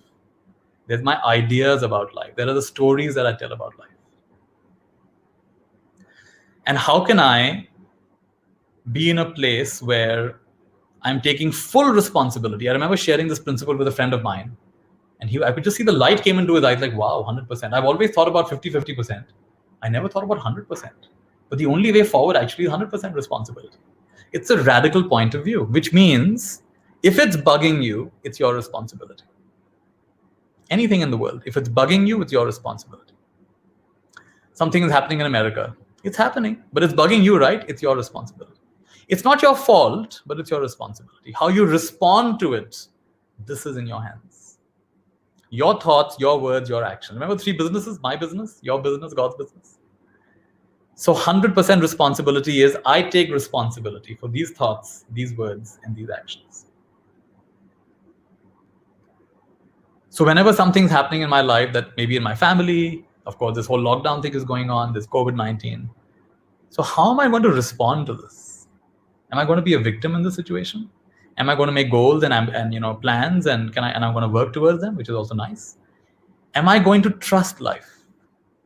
There's my ideas about life. There are the stories that I tell about life. And how can I be in a place where I'm taking full responsibility? I remember sharing this principle with a friend of mine, and I could just see the light came into his eyes, like, wow, 100%. I've always thought about 50-50%. I never thought about 100%. But the only way forward actually is 100% responsibility. It's a radical point of view, which means if it's bugging you, it's your responsibility. Anything in the world, if it's bugging you, it's your responsibility. Something is happening in America. It's happening, but it's bugging you, right? It's your responsibility. It's not your fault, but it's your responsibility. How you respond to it, this is in your hands. Your thoughts, your words, your actions. Remember 3 businesses, my business, your business, God's business. So 100% responsibility is I take responsibility for these thoughts, these words, and these actions. So whenever something's happening in my life, that maybe in my family, of course, this whole lockdown thing is going on, this COVID-19. So how am I going to respond to this? Am I going to be a victim in this situation? Am I going to make goals and plans and I'm going to work towards them, which is also nice? Am I going to trust life?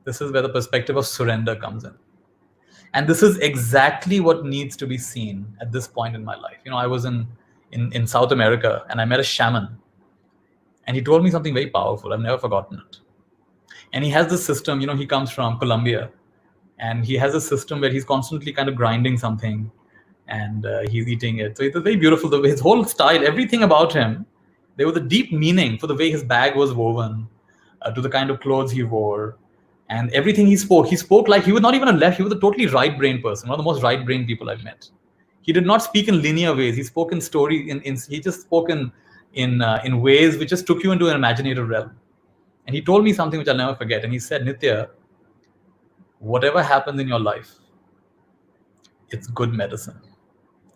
This is where the perspective of surrender comes in. And this is exactly what needs to be seen at this point in my life. I was in South America and I met a shaman. And he told me something very powerful. I've never forgotten it. And he has this system, he comes from Colombia. And he has a system where he's constantly kind of grinding something and he's eating it. So it's very beautiful. His whole style, everything about him There was a deep meaning for the way his bag was woven, to the kind of clothes he wore, and everything he spoke. He spoke like he was not even a left. He was a totally right-brained person, one of the most right-brained people I've met. He did not speak in linear ways. He spoke in story. He just spoke in ways which just took you into an imaginative realm. And he told me something which I'll never forget. And he said, Nithya, whatever happens in your life, it's good medicine.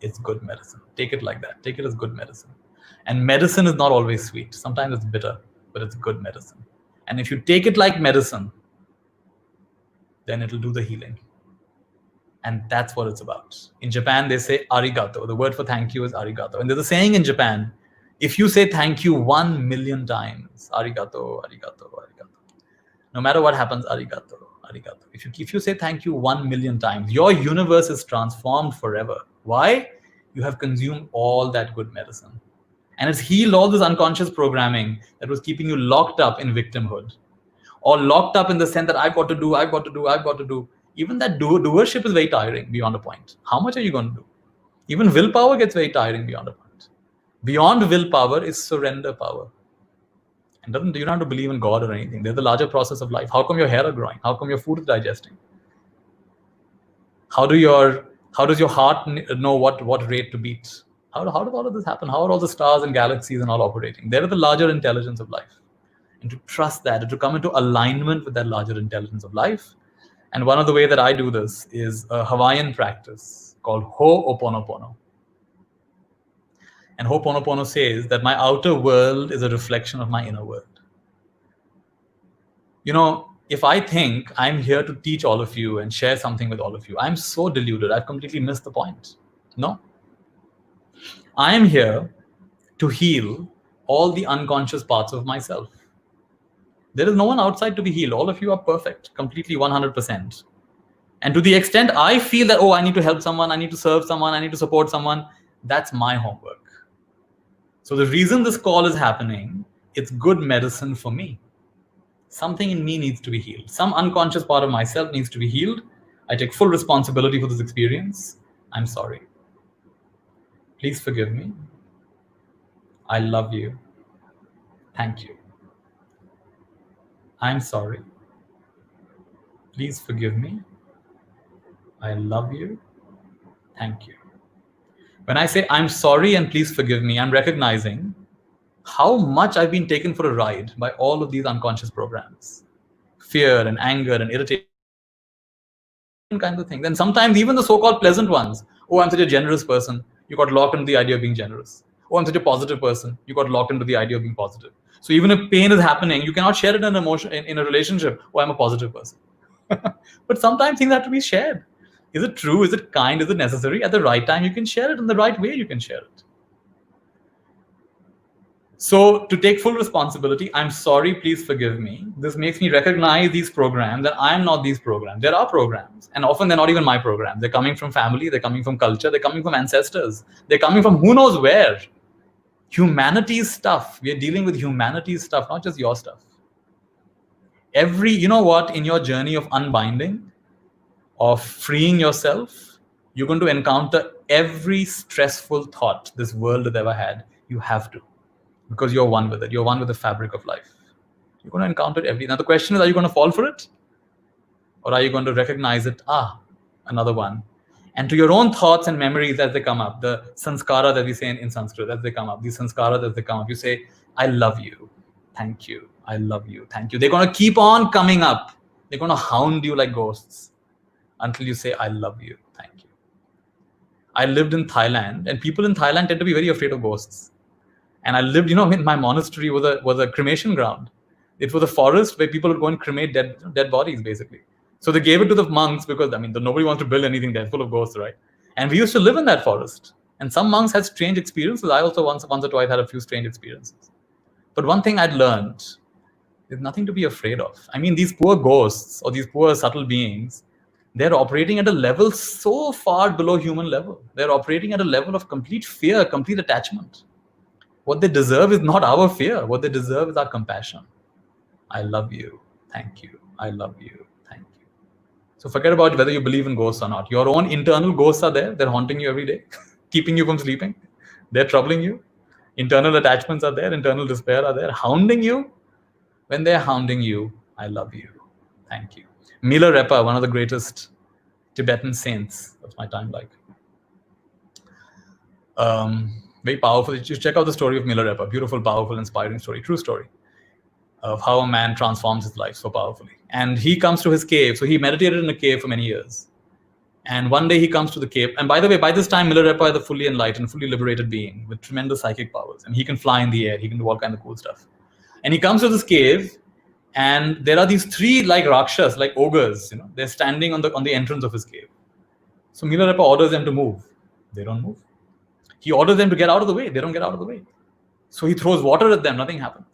It's good medicine. Take it like that. Take it as good medicine. And medicine is not always sweet. Sometimes it's bitter, but it's good medicine. And if you take it like medicine, then it'll do the healing. And that's what it's about. In Japan, they say arigato. The word for thank you is arigato. And there's a saying in Japan, if you say thank you 1,000,000 times, arigato, arigato, arigato, no matter what happens, arigato, arigato. If you say thank you 1,000,000 times, your universe is transformed forever. Why? You have consumed all that good medicine. And it's healed all this unconscious programming that was keeping you locked up in victimhood, or locked up in the sense that I've got to do, I've got to do, I've got to do. Even that doership is very tiring beyond a point. How much are you going to do? Even willpower gets very tiring beyond a point. Beyond willpower is surrender power. And you don't have to believe in God or anything. There's the larger process of life. How come your hair are growing? How come your food is digesting? How does your heart know what rate to beat? How does all of this happen? How are all the stars and galaxies and all operating? They're the larger intelligence of life. And to trust that, and to come into alignment with that larger intelligence of life. And one of the ways that I do this is a Hawaiian practice called Oponopono. And Oponopono says that my outer world is a reflection of my inner world. You know, if I think I'm here to teach all of you and share something with all of you, I'm so deluded. I've completely missed the point. No. I am here to heal all the unconscious parts of myself. There is no one outside to be healed. All of you are perfect, completely 100%. And to the extent I feel that, oh, I need to help someone, I need to serve someone, I need to support someone, that's my homework. So the reason this call is happening, it's good medicine for me. Something in me needs to be healed. Some unconscious part of myself needs to be healed. I take full responsibility for this experience. I'm sorry. Please forgive me. I love you. Thank you. I'm sorry. Please forgive me. I love you. Thank you. When I say I'm sorry and please forgive me, I'm recognizing how much I've been taken for a ride by all of these unconscious programs. Fear and anger and irritation, kinds of things. And sometimes even the so-called pleasant ones. Oh, I'm such a generous person. You got locked into the idea of being generous. Oh, I'm such a positive person. You got locked into the idea of being positive. So even if pain is happening, you cannot share it in emotion in a relationship. Oh, I'm a positive person. But sometimes things have to be shared. Is it true? Is it kind? Is it necessary? At the right time, you can share it. In the right way, you can share it. So to take full responsibility, I'm sorry, please forgive me. This makes me recognize these programs, that I'm not these programs. There are programs, and often they're not even my programs. They're coming from family, they're coming from culture, they're coming from ancestors. They're coming from who knows where. Humanity's stuff. We are dealing with humanity's stuff, not just your stuff. You know what, in your journey of unbinding, of freeing yourself, you're going to encounter every stressful thought this world has ever had. You have to. Because you're one with it. You're one with the fabric of life. You're going to encounter everything. Now the question is, are you going to fall for it? Or are you going to recognize it? Another one. And to your own thoughts and memories as they come up, the sanskara that we say in Sanskrit, as they come up, these sanskara as they come up, you say, I love you. Thank you. I love you. Thank you. They're going to keep on coming up. They're going to hound you like ghosts until you say, I love you. Thank you. I lived in Thailand, and people in Thailand tend to be very afraid of ghosts. And I lived, in my monastery was a cremation ground. It was a forest where people would go and cremate dead bodies, basically. So they gave it to the monks because, nobody wants to build anything there full of ghosts, right? And we used to live in that forest. And some monks had strange experiences. I also once or twice had a few strange experiences. But one thing I'd learned, there's nothing to be afraid of. These poor ghosts or these poor subtle beings, they're operating at a level so far below human level. They're operating at a level of complete fear, complete attachment. What they deserve is not our fear. What they deserve is our compassion. I love you. Thank you. I love you. Thank you. So forget about whether you believe in ghosts or not. Your own internal ghosts are there. They're haunting you every day, keeping you from sleeping. They're troubling you. Internal attachments are there, internal despair are there, hounding you. When they're hounding you, I love you. Thank you. Milarepa, one of the greatest Tibetan saints of my time, very powerful. You check out the story of Milarepa. Beautiful, powerful, inspiring story. True story of how a man transforms his life so powerfully. And he comes to his cave. So he meditated in a cave for many years. And one day he comes to the cave. And by the way, by this time, Milarepa is a fully enlightened, fully liberated being with tremendous psychic powers. And he can fly in the air. He can do all kinds of cool stuff. And he comes to this cave, and there are these three like rakshas, like ogres. They're standing on the entrance of his cave. So Milarepa orders them to move. They don't move. He orders them to get out of the way. They don't get out of the way. So he throws water at them. Nothing happens.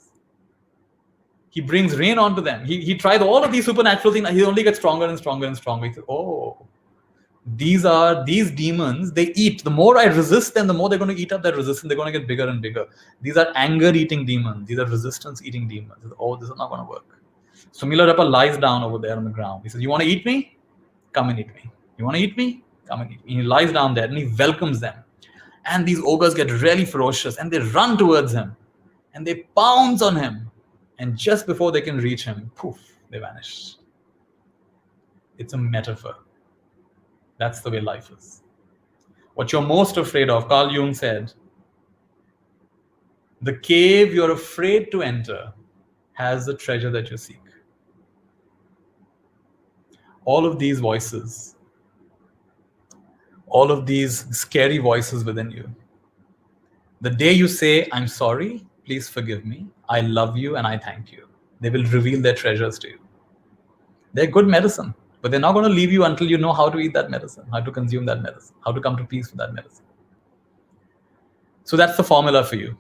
He brings rain onto them. He tries all of these supernatural things. He only gets stronger and stronger and stronger. He says, oh, these demons, they eat. The more I resist them, the more they're going to eat up that resistance. They're going to get bigger and bigger. These are anger-eating demons. These are resistance-eating demons. Oh, this is not going to work. So Milarepa lies down over there on the ground. He says, you want to eat me? Come and eat me. You want to eat me? Come and eat me. He lies down there and he welcomes them. And these ogres get really ferocious and they run towards him and they pounce on him. And just before they can reach him, poof, they vanish. It's a metaphor. That's the way life is. What you're most afraid of, Carl Jung said, the cave you're afraid to enter has the treasure that you seek. All of these voices, all of these scary voices within you, the day you say, I'm sorry, please forgive me, I love you, and I thank you, they will reveal their treasures to you. They're good medicine, but they're not going to leave you until you know how to eat that medicine, how to consume that medicine, how to come to peace with that medicine. So that's the formula for you.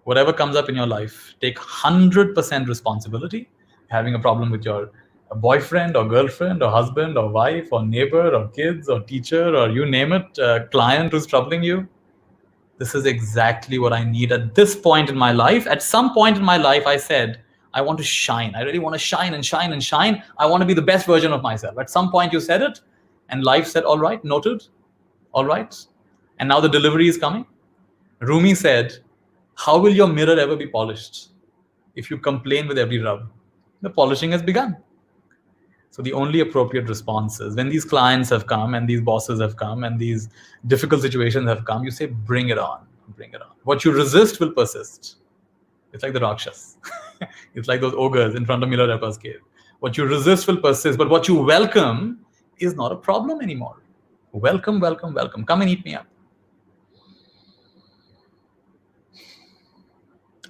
Whatever comes up in your life, take 100% responsibility. Having a problem with your boyfriend or girlfriend or husband or wife or neighbor or kids or teacher or you name it, client who's troubling you. This is exactly what I need at this point in my life. At some point in my life, I said, I want to shine. I really want to shine and shine and shine. I want to be the best version of myself. At some point you said it and life said, all right, noted. All right. And now the delivery is coming. Rumi said, how will your mirror ever be polished if you complain with every rub? The polishing has begun. So the only appropriate response is when these clients have come and these bosses have come and these difficult situations have come, you say, bring it on, bring it on. What you resist will persist. It's like the Rakshas. It's like those ogres in front of Milarepa's cave. What you resist will persist, but what you welcome is not a problem anymore. Welcome, welcome, welcome. Come and eat me up.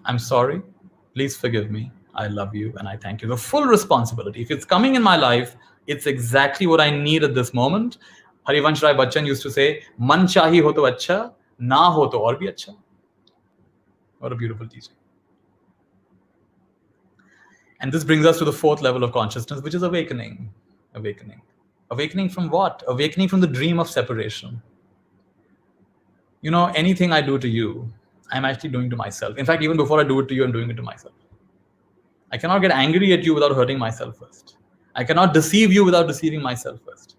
I'm sorry. Please forgive me. I love you and I thank you. The full responsibility. If it's coming in my life, it's exactly what I need at this moment. Harivansh Rai Bachchan used to say, Man chahi ho to acha, na ho to aur bhi acha. What a beautiful teaching. And this brings us to the fourth level of consciousness, which is awakening. Awakening. Awakening from what? Awakening from the dream of separation. Anything I do to you, I'm actually doing to myself. In fact, even before I do it to you, I'm doing it to myself. I cannot get angry at you without hurting myself first. I cannot deceive you without deceiving myself first.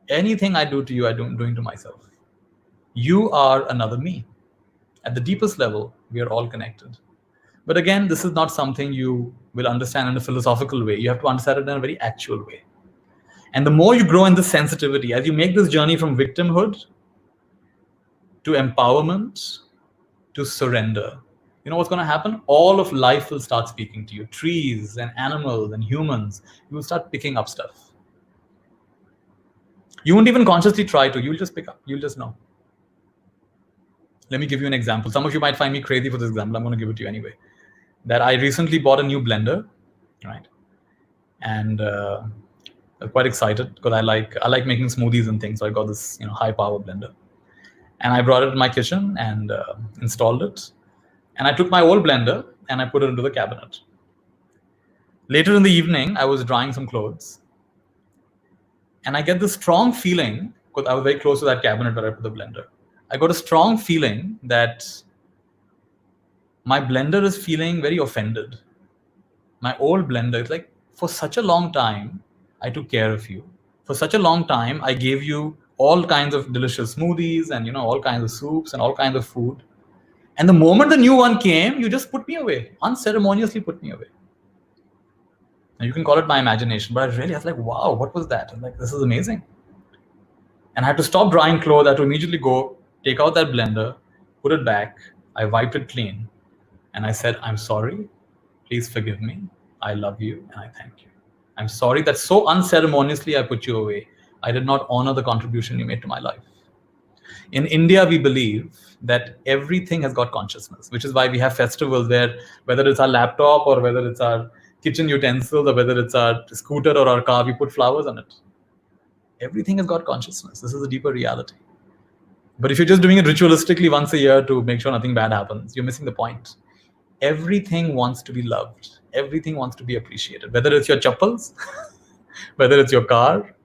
Anything I do to you, I'm doing to myself. You are another me. At the deepest level, we are all connected. But again, this is not something you will understand in a philosophical way. You have to understand it in a very actual way. And the more you grow in this sensitivity, as you make this journey from victimhood to empowerment to surrender, you know what's going to happen? All of life will start speaking to you. Trees and animals and humans, you will start picking up stuff. You won't even consciously try to. You'll just pick up. You'll just know. Let me give you an example. Some of you might find me crazy for this example. I'm going to give it to you anyway. That I recently bought a new blender, right? And I'm quite excited because I like making smoothies and things. So I got this high power blender. And I brought it in my kitchen and installed it. And I took my old blender and I put it into the cabinet. Later in the evening, I was drying some clothes. And I get this strong feeling, because I was very close to that cabinet where I put the blender. I got a strong feeling that my blender is feeling very offended. My old blender, it's like, for such a long time, I took care of you. For such a long time, I gave you all kinds of delicious smoothies and all kinds of soups and all kinds of food. And the moment the new one came, you just put me away, unceremoniously put me away. Now you can call it my imagination, but I was like, wow, what was that? I'm like, this is amazing. And I had to stop drying clothes. I had to immediately go, take out that blender, put it back. I wiped it clean. And I said, I'm sorry. Please forgive me. I love you and I thank you. I'm sorry that so unceremoniously I put you away. I did not honor the contribution you made to my life. In India, we believe that everything has got consciousness, which is why we have festivals where, whether it's our laptop or whether it's our kitchen utensils or whether it's our scooter or our car, we put flowers on it. Everything has got consciousness. This is a deeper reality. But if you're just doing it ritualistically once a year to make sure nothing bad happens, you're missing the point. Everything wants to be loved. Everything wants to be appreciated. Whether it's your chappals, whether it's your car,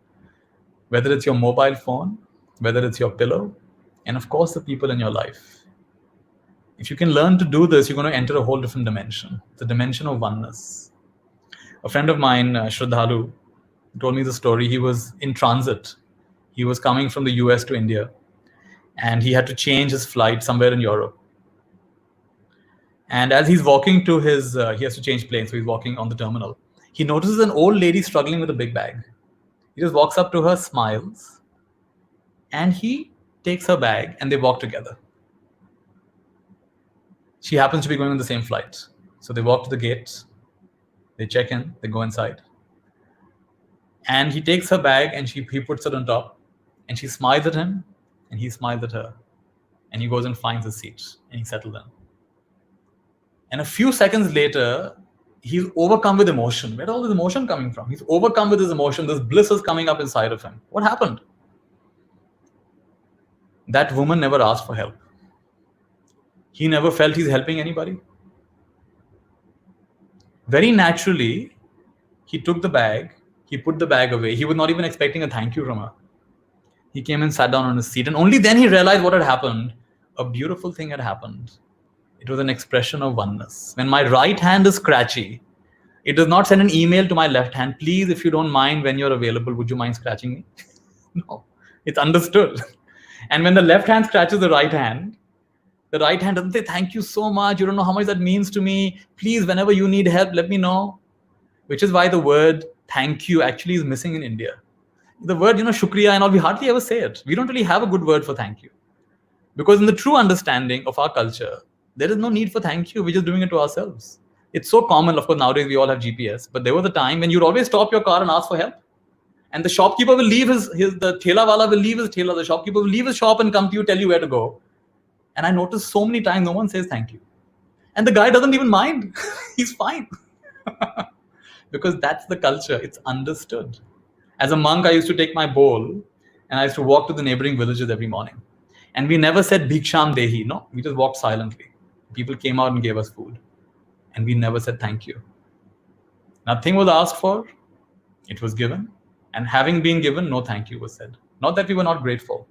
whether it's your mobile phone, whether it's your pillow, and of course the people in your life. If you can learn to do this, you're going to enter a whole different dimension, the dimension of oneness. A friend of mine, Shraddhalu, told me the story. He was in transit. He was coming from the US to India, and he had to change his flight somewhere in Europe. And as he's walking to his, he has to change planes, so he's walking on the terminal. He notices an old lady struggling with a big bag. He just walks up to her, smiles, and he takes her bag, and they walk together. She happens to be going on the same flight. So they walk to the gate, they check in, they go inside. And he takes her bag, and he puts it on top, and she smiles at him, and he smiles at her. And he goes and finds a seat, and he settles in. And a few seconds later, he's overcome with emotion. Where's all this emotion coming from? He's overcome with his emotion. This bliss is coming up inside of him. What happened? That woman never asked for help. He never felt he's helping anybody. Very naturally, he took the bag, he put the bag away. He was not even expecting a thank you from her. He came and sat down on his seat, and only then he realized what had happened. A beautiful thing had happened. It was an expression of oneness. When my right hand is scratchy, it does not send an email to my left hand, please, if you don't mind, when you're available, would you mind scratching me? No, it's understood. And when the left hand scratches the right hand doesn't say, thank you so much, you don't know how much that means to me, please, whenever you need help, let me know. Which is why the word thank you actually is missing in India. The word, shukriya and all, we hardly ever say it. We don't really have a good word for thank you. Because in the true understanding of our culture, there is no need for thank you. We're just doing it to ourselves. It's so common. Of course, nowadays we all have GPS. But there was a time when you'd always stop your car and ask for help. And the shopkeeper will leave the thela wala will leave his thela. The shopkeeper will leave his shop and come to you, tell you where to go. And I noticed so many times no one says thank you. And the guy doesn't even mind. He's fine. Because that's the culture. It's understood. As a monk, I used to take my bowl and I used to walk to the neighboring villages every morning. And we never said Bhiksham Dehi. No, we just walked silently. People came out and gave us food. And we never said thank you. Nothing was asked for. It was given. And having been given, no thank you was said. Not that we were not grateful.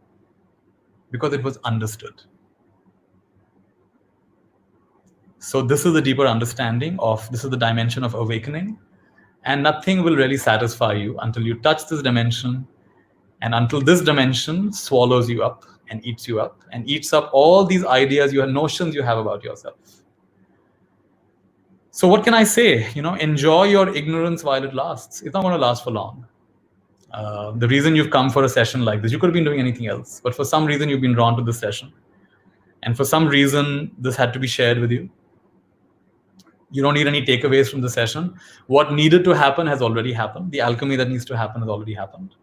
Because it was understood. So this is the deeper understanding of, this is the dimension of awakening. And nothing will really satisfy you until you touch this dimension, and until this dimension swallows you up and eats up all these ideas, your notions you have about yourself. So what can I say? Enjoy your ignorance while it lasts. It's not going to last for long. The reason you've come for a session like this, you could have been doing anything else, but for some reason you've been drawn to this session. And for some reason, this had to be shared with you. You don't need any takeaways from the session. What needed to happen has already happened. The alchemy that needs to happen has already happened.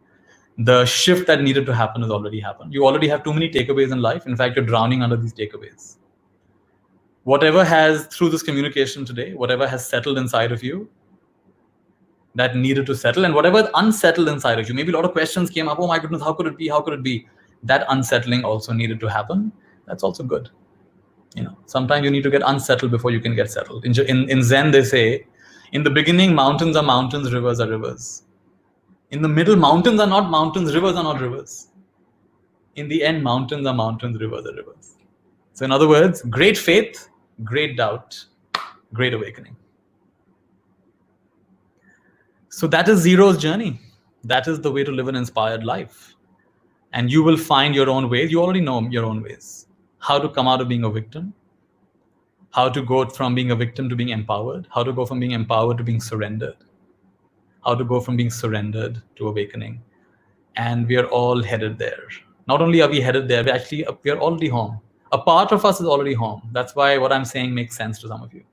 The shift that needed to happen has already happened. You already have too many takeaways in life. In fact, you're drowning under these takeaways. Whatever has, through this communication today, whatever has settled inside of you, that needed to settle, and whatever unsettled inside of you, maybe a lot of questions came up, oh my goodness, how could it be? How could it be? That unsettling also needed to happen. That's also good. Sometimes you need to get unsettled before you can get settled. In Zen, they say, in the beginning, mountains are mountains, rivers are rivers. In the middle, mountains are not mountains, rivers are not rivers. In the end, mountains are mountains, rivers are rivers. So in other words, great faith, great doubt, great awakening. So that is Zero's journey. That is the way to live an inspired life. And you will find your own ways. You already know your own ways. How to come out of being a victim, how to go from being a victim to being empowered, how to go from being empowered to being surrendered, how to go from being surrendered to awakening. And we are all headed there. Not only are we headed there, we are already home. A part of us is already home. That's why what I'm saying makes sense to some of you.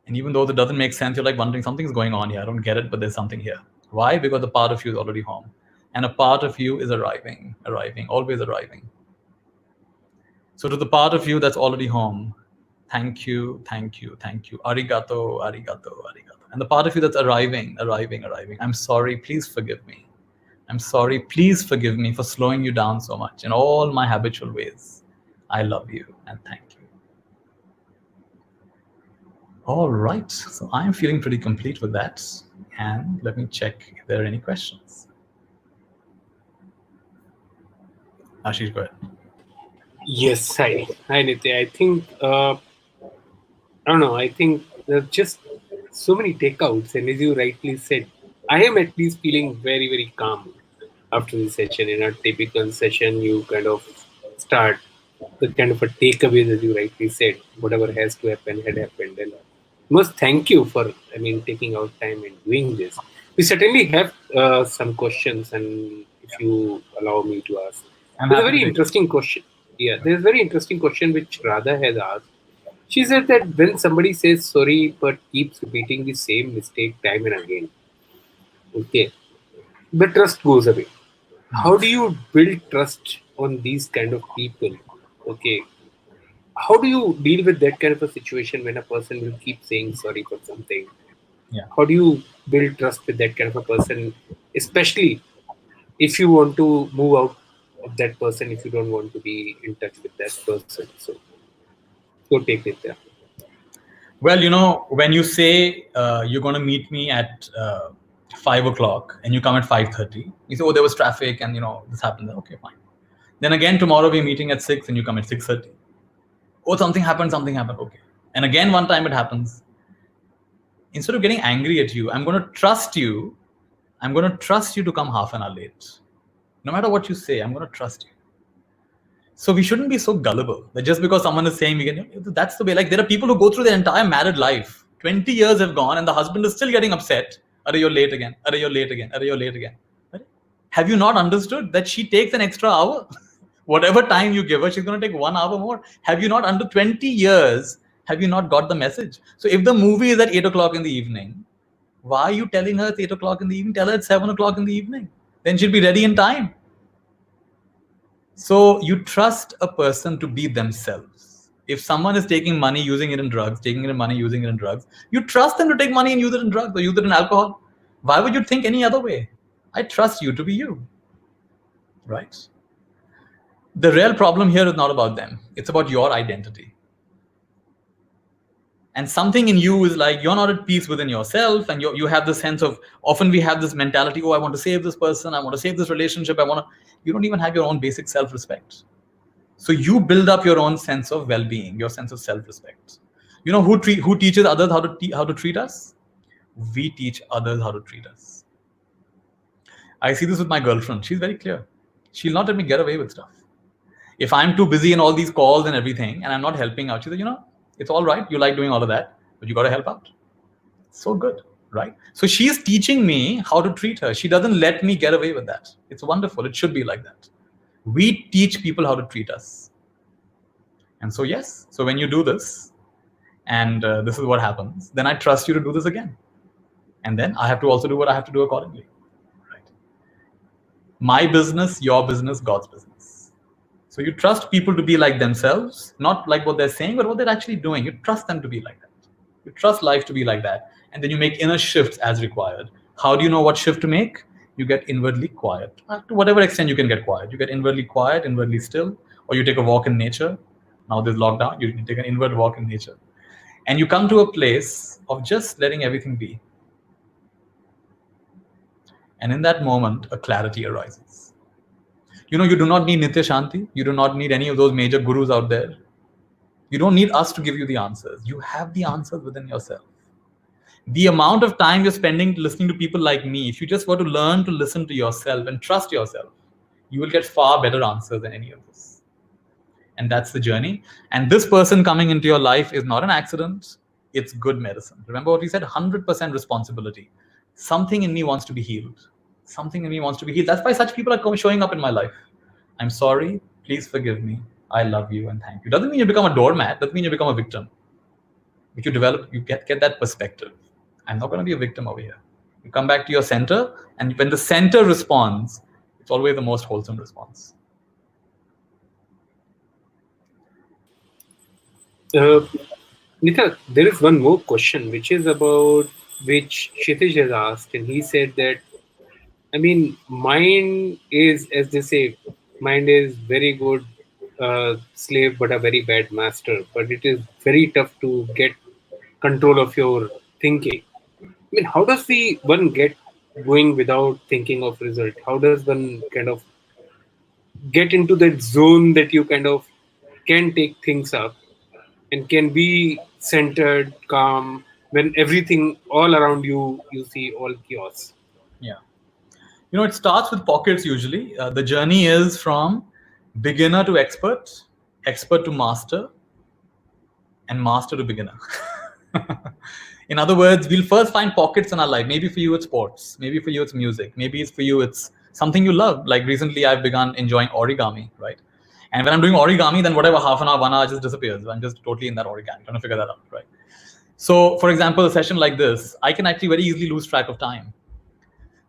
And even though that doesn't make sense, you're like wondering, something's going on here. I don't get it, but there's something here. Why? Because a part of you is already home. And a part of you is arriving, always arriving. So to the part of you that's already home, thank you, thank you, thank you. Arigato, arigato, arigato. And the part of you that's arriving. I'm sorry, please forgive me. I'm sorry, please forgive me for slowing you down so much in all my habitual ways. I love you and thank you. All right, so I'm feeling pretty complete with that. And let me check if there are any questions. Ashish, go ahead. Yes, hi, Nithya. I think I don't know. I think there are just so many takeouts, and as you rightly said, I am at least feeling very, very calm after the session. In a typical session, you kind of start the kind of a takeaway, as you rightly said. Whatever has to happen had happened, and must thank you for, I mean, taking out time and doing this. We certainly have some questions, and if you allow me to ask, I'm there's a happy to very take. interesting question. Yeah, there's a very interesting question which Radha has asked. She said that when somebody says sorry but keeps repeating the same mistake time and again, okay, the trust goes away. How do you build trust on these kind of people? Okay, how do you deal with that kind of a situation when a person will keep saying sorry for something? Yeah. How do you build trust with that kind of a person, especially if you want to move out of that person, if you don't want to be in touch with that person? So, go take it there. Well, when you say you're going to meet me at 5 o'clock and you come at 5:30, you say, oh, there was traffic and this happened. Okay, fine. Then again, tomorrow we're meeting at 6 and you come at 6:30. Oh, something happened. Okay. And again, one time it happens. Instead of getting angry at you, I'm going to trust you. I'm going to trust you to come half an hour late. No matter what you say, I'm going to trust you. So we shouldn't be so gullible that just because someone is saying we can, that's the way. Like there are people who go through their entire married life. 20 years have gone and the husband is still getting upset. Are you're late again? Are you're late again? Are you're late again? Have you not understood that she takes an extra hour? Whatever time you give her, she's going to take 1 hour more. Have you not, under 20 years, have you not got the message? So if the movie is at 8 o'clock in the evening, why are you telling her it's 8 o'clock in the evening? Tell her it's 7 o'clock in the evening. Then she'll be ready in time. So you trust a person to be themselves. If someone is taking money, using it in drugs, you trust them to take money and use it in drugs or use it in alcohol. Why would you think any other way? I trust you to be you. Right? The real problem here is not about them. It's about your identity. And something in you is like, you're not at peace within yourself, and you have this sense of, often we have this mentality, oh, I want to save this person, I want to save this relationship, you don't even have your own basic self-respect. So you build up your own sense of well-being, your sense of self-respect. You know who teaches others how to treat us? We teach others how to treat us. I see this with my girlfriend. She's very clear. She'll not let me get away with stuff. If I'm too busy in all these calls and everything, and I'm not helping out, she says, it's all right. You like doing all of that, but you got to help out. So good, right? So she's teaching me how to treat her. She doesn't let me get away with that. It's wonderful. It should be like that. We teach people how to treat us. And so, yes, so when you do this, and this is what happens, then I trust you to do this again. And then I have to also do what I have to do accordingly. Right? My business, your business, God's business. So you trust people to be like themselves, not like what they're saying, but what they're actually doing. You trust them to be like that. You trust life to be like that. And then you make inner shifts as required. How do you know what shift to make? You get inwardly quiet. To whatever extent you can get quiet. You get inwardly quiet, inwardly still, or you take a walk in nature. Now there's lockdown, you take an inward walk in nature. And you come to a place of just letting everything be. And in that moment, a clarity arises. You do not need Nithya Shanti. You do not need any of those major gurus out there. You don't need us to give you the answers. You have the answers within yourself. The amount of time you're spending listening to people like me, if you just were to learn to listen to yourself and trust yourself, you will get far better answers than any of this. And that's the journey. And this person coming into your life is not an accident, it's good medicine. Remember what we said, 100% responsibility. Something in me wants to be healed. Something in me wants to be healed. That's why such people are showing up in my life. I'm sorry, please forgive me. I love you and thank you. Doesn't mean you become a doormat, doesn't mean you become a victim. But you get that perspective. I'm not going to be a victim over here. You come back to your center, and when the center responds, it's always the most wholesome response. Uh, Nithya, there is one more question, which is about which Kshitij has asked, and he said that, I mean, mind is, as they say, mind is very good slave but a very bad master. But it is very tough to get control of your thinking. I mean, how does the one get going without thinking of result? How does one kind of get into that zone that you kind of can take things up and can be centered, calm when everything all around you see all chaos? Yeah. It starts with pockets usually. The journey is from beginner to expert, expert to master, and master to beginner. In other words, we'll first find pockets in our life. Maybe for you it's sports, maybe for you it's music, maybe it's for you it's something you love. Like recently I've begun enjoying origami, right? And when I'm doing origami, then whatever half an hour, 1 hour just disappears. I'm just totally in that origami, trying to figure that out, right? So, for example, a session like this, I can actually very easily lose track of time.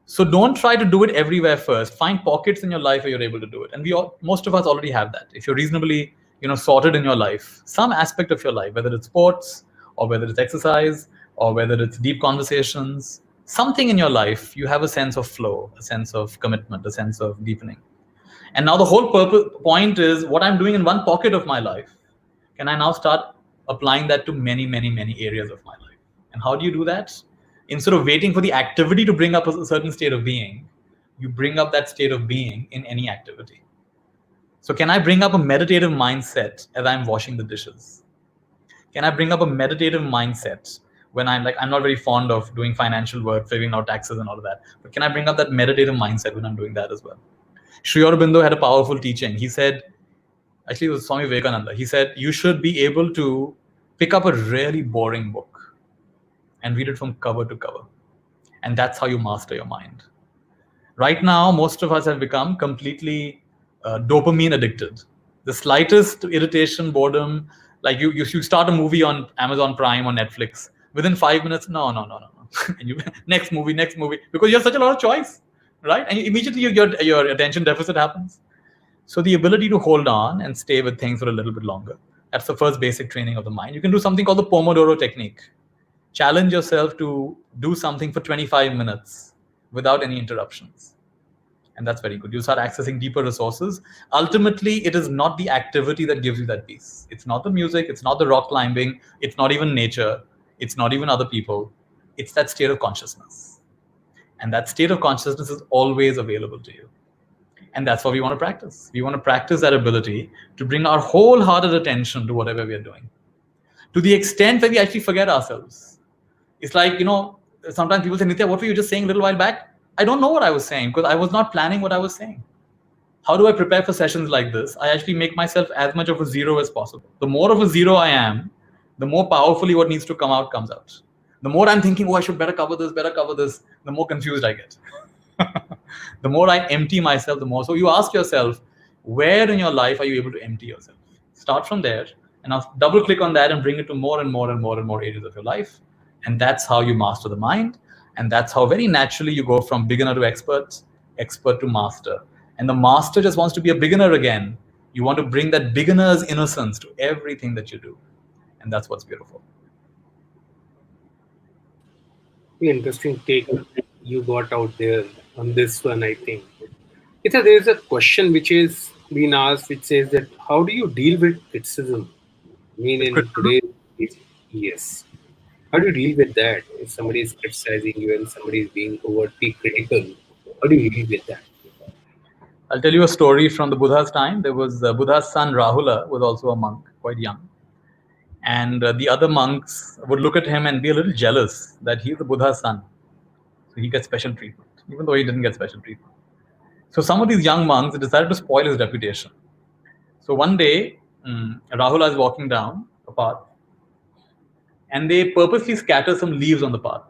So don't try to do it everywhere first. Find pockets in your life where you're able to do it. And most of us already have that. If you're reasonably, sorted in your life, some aspect of your life, whether it's sports or whether it's exercise or whether it's deep conversations, something in your life, you have a sense of flow, a sense of commitment, a sense of deepening. And now the whole point is what I'm doing in one pocket of my life. Can I now start applying that to many, many, many areas of my life? And how do you do that? Instead of waiting for the activity to bring up a certain state of being, you bring up that state of being in any activity. So can I bring up a meditative mindset as I'm washing the dishes? Can I bring up a meditative mindset when I'm not very fond of doing financial work, figuring out taxes and all of that, but can I bring up that meditative mindset when I'm doing that as well? Sri Aurobindo had a powerful teaching. He said, actually it was Swami Vivekananda, he said, you should be able to pick up a really boring book and read it from cover to cover. And that's how you master your mind. Right now, most of us have become completely dopamine addicted. The slightest irritation, boredom, like you start a movie on Amazon Prime or Netflix, within 5 minutes, no. And you next movie, because you have such a lot of choice, right? And immediately your attention deficit happens. So the ability to hold on and stay with things for a little bit longer, that's the first basic training of the mind. You can do something called the Pomodoro technique. Challenge yourself to do something for 25 minutes without any interruptions. And that's very good. You start accessing deeper resources. Ultimately, it is not the activity that gives you that peace. It's not the music. It's not the rock climbing. It's not even nature. It's not even other people. It's that state of consciousness. And that state of consciousness is always available to you. And that's what we want to practice. We want to practice that ability to bring our wholehearted attention to whatever we are doing, to the extent that we actually forget ourselves. It's like, sometimes people say, Nithya, what were you just saying a little while back? I don't know what I was saying because I was not planning what I was saying. How do I prepare for sessions like this? I actually make myself as much of a zero as possible. The more of a zero I am, the more powerfully what needs to come out comes out. The more I'm thinking, I should better cover this, the more confused I get. The more I empty myself, the more. So you ask yourself, where in your life are you able to empty yourself? Start from there, and now double click on that and bring it to more and more and more and more areas of your life. And that's how you master the mind. And that's how very naturally you go from beginner to expert, expert to master. And the master just wants to be a beginner again. You want to bring that beginner's innocence to everything that you do. And that's what's beautiful. Interesting take you got out there on this one, I think. There is a question which is being asked which says that how do you deal with criticism? I mean, With in criticism? today's yes. How do you deal with that? If somebody is criticizing you and somebody is being overtly critical, how do you deal with that? I'll tell you a story from the Buddha's time. There was Buddha's son Rahula was also a monk, quite young. And the other monks would look at him and be a little jealous that he's the Buddha's son. So he gets special treatment, even though he didn't get special treatment. So some of these young monks decided to spoil his reputation. So one day, Rahula is walking down a path, and they purposely scatter some leaves on the path.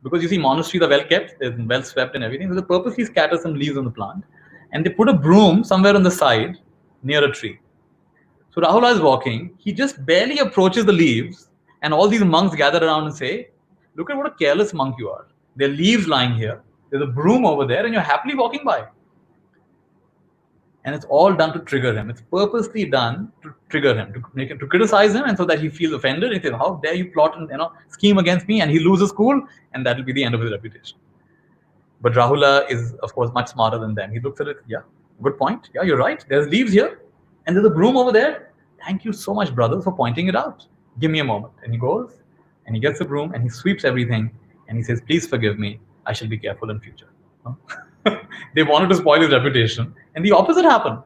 Because you see, monasteries are well kept, they're well swept and everything. So they purposely scatter some leaves on the plant, and they put a broom somewhere on the side near a tree. So Rahula is walking, he just barely approaches the leaves, and all these monks gather around and say, "Look at what a careless monk you are. There are leaves lying here, there's a broom over there, and you're happily walking by." And it's all done to trigger him. It's purposely done to trigger him, to make him, to criticize him, and so that he feels offended. He says, "How dare you plot and scheme against me?" And he loses school, and that will be the end of his reputation. But Rahula is, of course, much smarter than them. He looks at it, yeah, good point. Yeah, you're right. There's leaves here, and there's a broom over there. Thank you so much, brothers, for pointing it out. Give me a moment. And he goes, and he gets the broom, and he sweeps everything, and he says, "Please forgive me. I shall be careful in future." They wanted to spoil his reputation, and the opposite happened.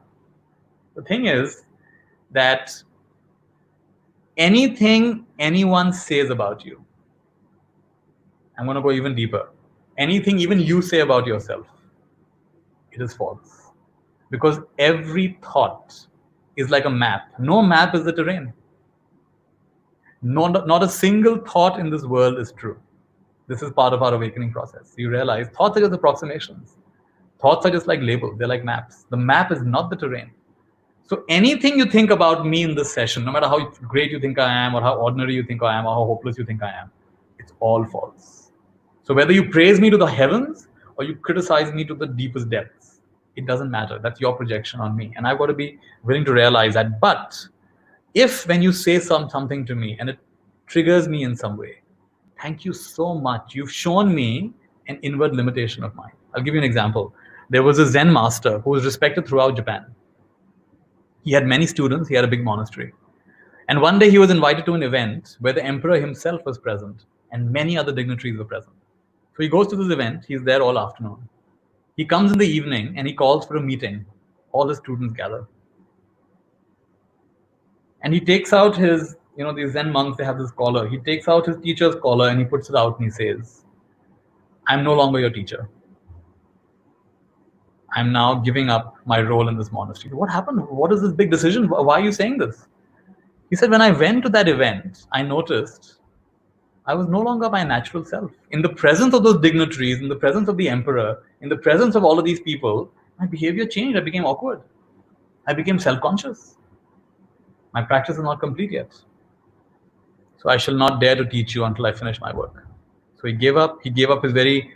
The thing is that anything anyone says about you, I'm going to go even deeper. Anything even you say about yourself, it is false. Because every thought is like a map. No map is the terrain. Not a single thought in this world is true. This is part of our awakening process. You realize thoughts are just approximations. Thoughts are just like labels. They're like maps. The map is not the terrain. So anything you think about me in this session, no matter how great you think I am, or how ordinary you think I am, or how hopeless you think I am, it's all false. So whether you praise me to the heavens or you criticize me to the deepest depths, it doesn't matter. That's your projection on me. And I've got to be willing to realize that. But if when you say something to me and it triggers me in some way, thank you so much. You've shown me an inward limitation of mine. I'll give you an example. There was a Zen master who was respected throughout Japan. He had many students. He had a big monastery. And one day he was invited to an event where the emperor himself was present and many other dignitaries were present. So he goes to this event. He's there all afternoon. He comes in the evening and he calls for a meeting. All his students gather. And he takes out his, these Zen monks, they have this collar. He takes out his teacher's collar and he puts it out and he says, "I'm no longer your teacher. I'm now giving up my role in this monastery." What happened? What is this big decision? Why are you saying this? He said, "When I went to that event, I noticed I was no longer my natural self. In the presence of those dignitaries, in the presence of the emperor, in the presence of all of these people, my behavior changed. I became awkward. I became self-conscious. My practice is not complete yet. So I shall not dare to teach you until I finish my work." So he gave up his very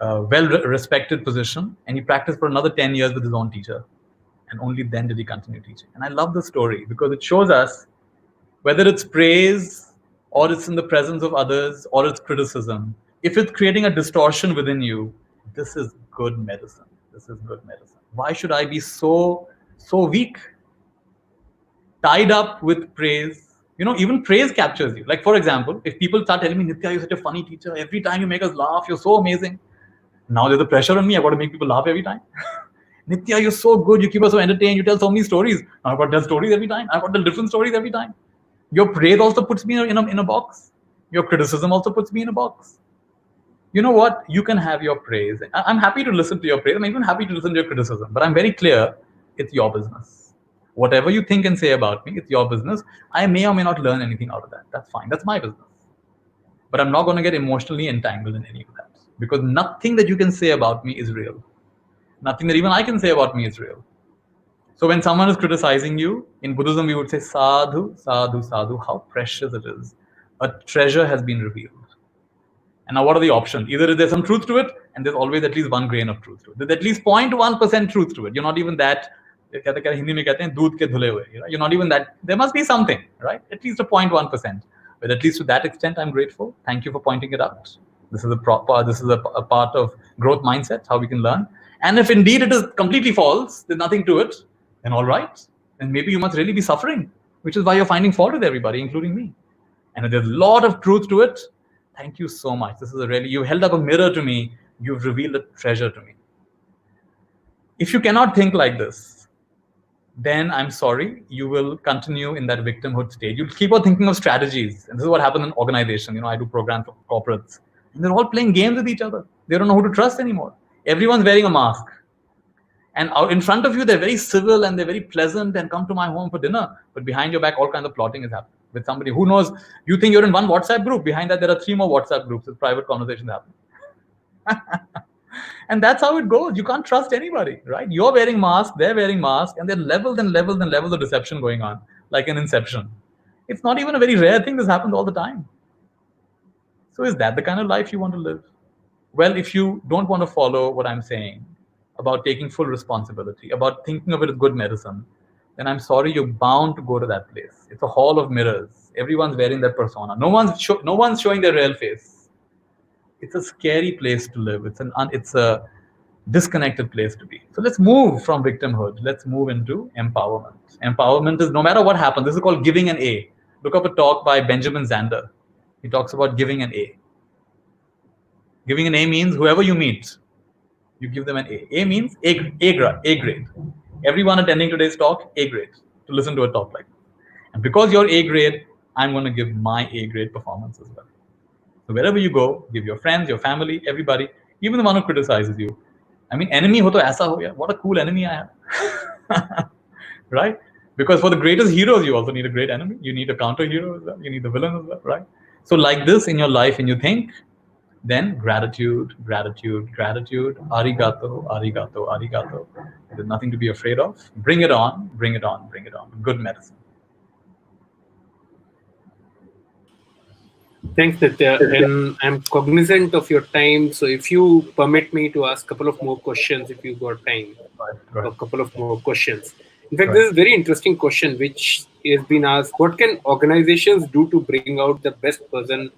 well-respected position, and he practiced for another 10 years with his own teacher. And only then did he continue teaching. And I love the story because it shows us whether it's praise or it's in the presence of others or it's criticism, if it's creating a distortion within you, this is good medicine. This is good medicine. Why should I be so weak? Tied up with praise. Even praise captures you. Like, for example, if people start telling me, "Nithya, you're such a funny teacher. Every time you make us laugh, you're so amazing." Now there's a pressure on me. I've got to make people laugh every time. "Nithya, you're so good. You keep us so entertained. You tell so many stories." Now I've got to tell stories every time. I've got to tell different stories every time. Your praise also puts me in a box. Your criticism also puts me in a box. You know what? You can have your praise. I'm happy to listen to your praise. I'm even happy to listen to your criticism. But I'm very clear, it's your business. Whatever you think and say about me, it's your business. I may or may not learn anything out of that. That's fine. That's my business. But I'm not going to get emotionally entangled in any of that. Because nothing that you can say about me is real. Nothing that even I can say about me is real. So when someone is criticizing you, in Buddhism we would say, "Sadhu, sadhu, sadhu," how precious it is. A treasure has been revealed. And now what are the options? Either there's some truth to it, and there's always at least 1 grain of truth to it. There's at least 0.1% truth to it. You're not even that, Hindi mein kehte hain, doodh ke dhule hue. You're not even that. There must be something, right? At least a 0.1%. But at least to that extent, I'm grateful. Thank you for pointing it out. This is a part of growth mindset, how we can learn. And if indeed it is completely false, there's nothing to it, then all right. Then maybe you must really be suffering, which is why you're finding fault with everybody, including me. And if there's a lot of truth to it, thank you so much. This is you held up a mirror to me. You've revealed a treasure to me. If you cannot think like this, then I'm sorry, you will continue in that victimhood state. You'll keep on thinking of strategies. And this is what happens in organization. I do programs for corporates. And they're all playing games with each other. They don't know who to trust anymore. Everyone's wearing a mask. And out in front of you, they're very civil and they're very pleasant and come to my home for dinner. But behind your back, all kinds of plotting is happening with somebody who knows. You think you're in one WhatsApp group. Behind that, there are 3 more WhatsApp groups with private conversations happening. And that's how it goes. You can't trust anybody, right? You're wearing masks, they're wearing masks, and there are levels and levels and levels of deception going on, like an inception. It's not even a very rare thing. This happens all the time. So is that the kind of life you want to live? Well, if you don't want to follow what I'm saying about taking full responsibility, about thinking of it as good medicine, then I'm sorry, you're bound to go to that place. It's a hall of mirrors. Everyone's wearing that persona. No one's showing their real face. It's a scary place to live. It's a disconnected place to be. So let's move from victimhood. Let's move into empowerment. Empowerment is, no matter what happens, this is called giving an A. Look up a talk by Benjamin Zander. He talks about giving an A. Giving an A means whoever you meet, you give them an A. A means A grade. Everyone attending today's talk, A grade, to listen to a talk like this. And because you're A grade, I'm going to give my A grade performance as well. So wherever you go, give your friends, your family, everybody, even the one who criticizes you. I mean, enemy ho to aisa ho gaya. What a cool enemy I have. Right? Because for the greatest heroes, you also need a great enemy. You need a counter hero as well. You need the villain as well, right? So like this in your life, and you think, then gratitude, gratitude, gratitude, arigato, arigato, arigato. There's nothing to be afraid of. Bring it on, bring it on, bring it on. Good medicine. Thanks, Nithya. And I'm cognizant of your time. So if you permit me to ask a couple of more questions, if you've got time, a couple of more questions. In fact, this is a very interesting question which has been asked. What can organizations do to bring out the best version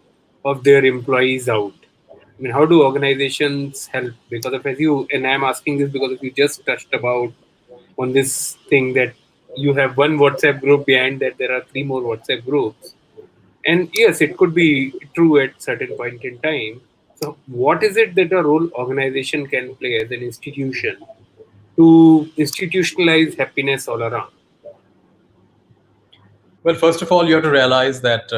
of their employees out? I mean, how do organizations help? Because of, as you, and I'm asking this because if you just touched about on this thing that you have one WhatsApp group, behind that there are 3 more WhatsApp groups. And yes, it could be true at certain point in time. So what is it that a role organization can play as an institution to institutionalize happiness all around? Well, first of all, you have to realize that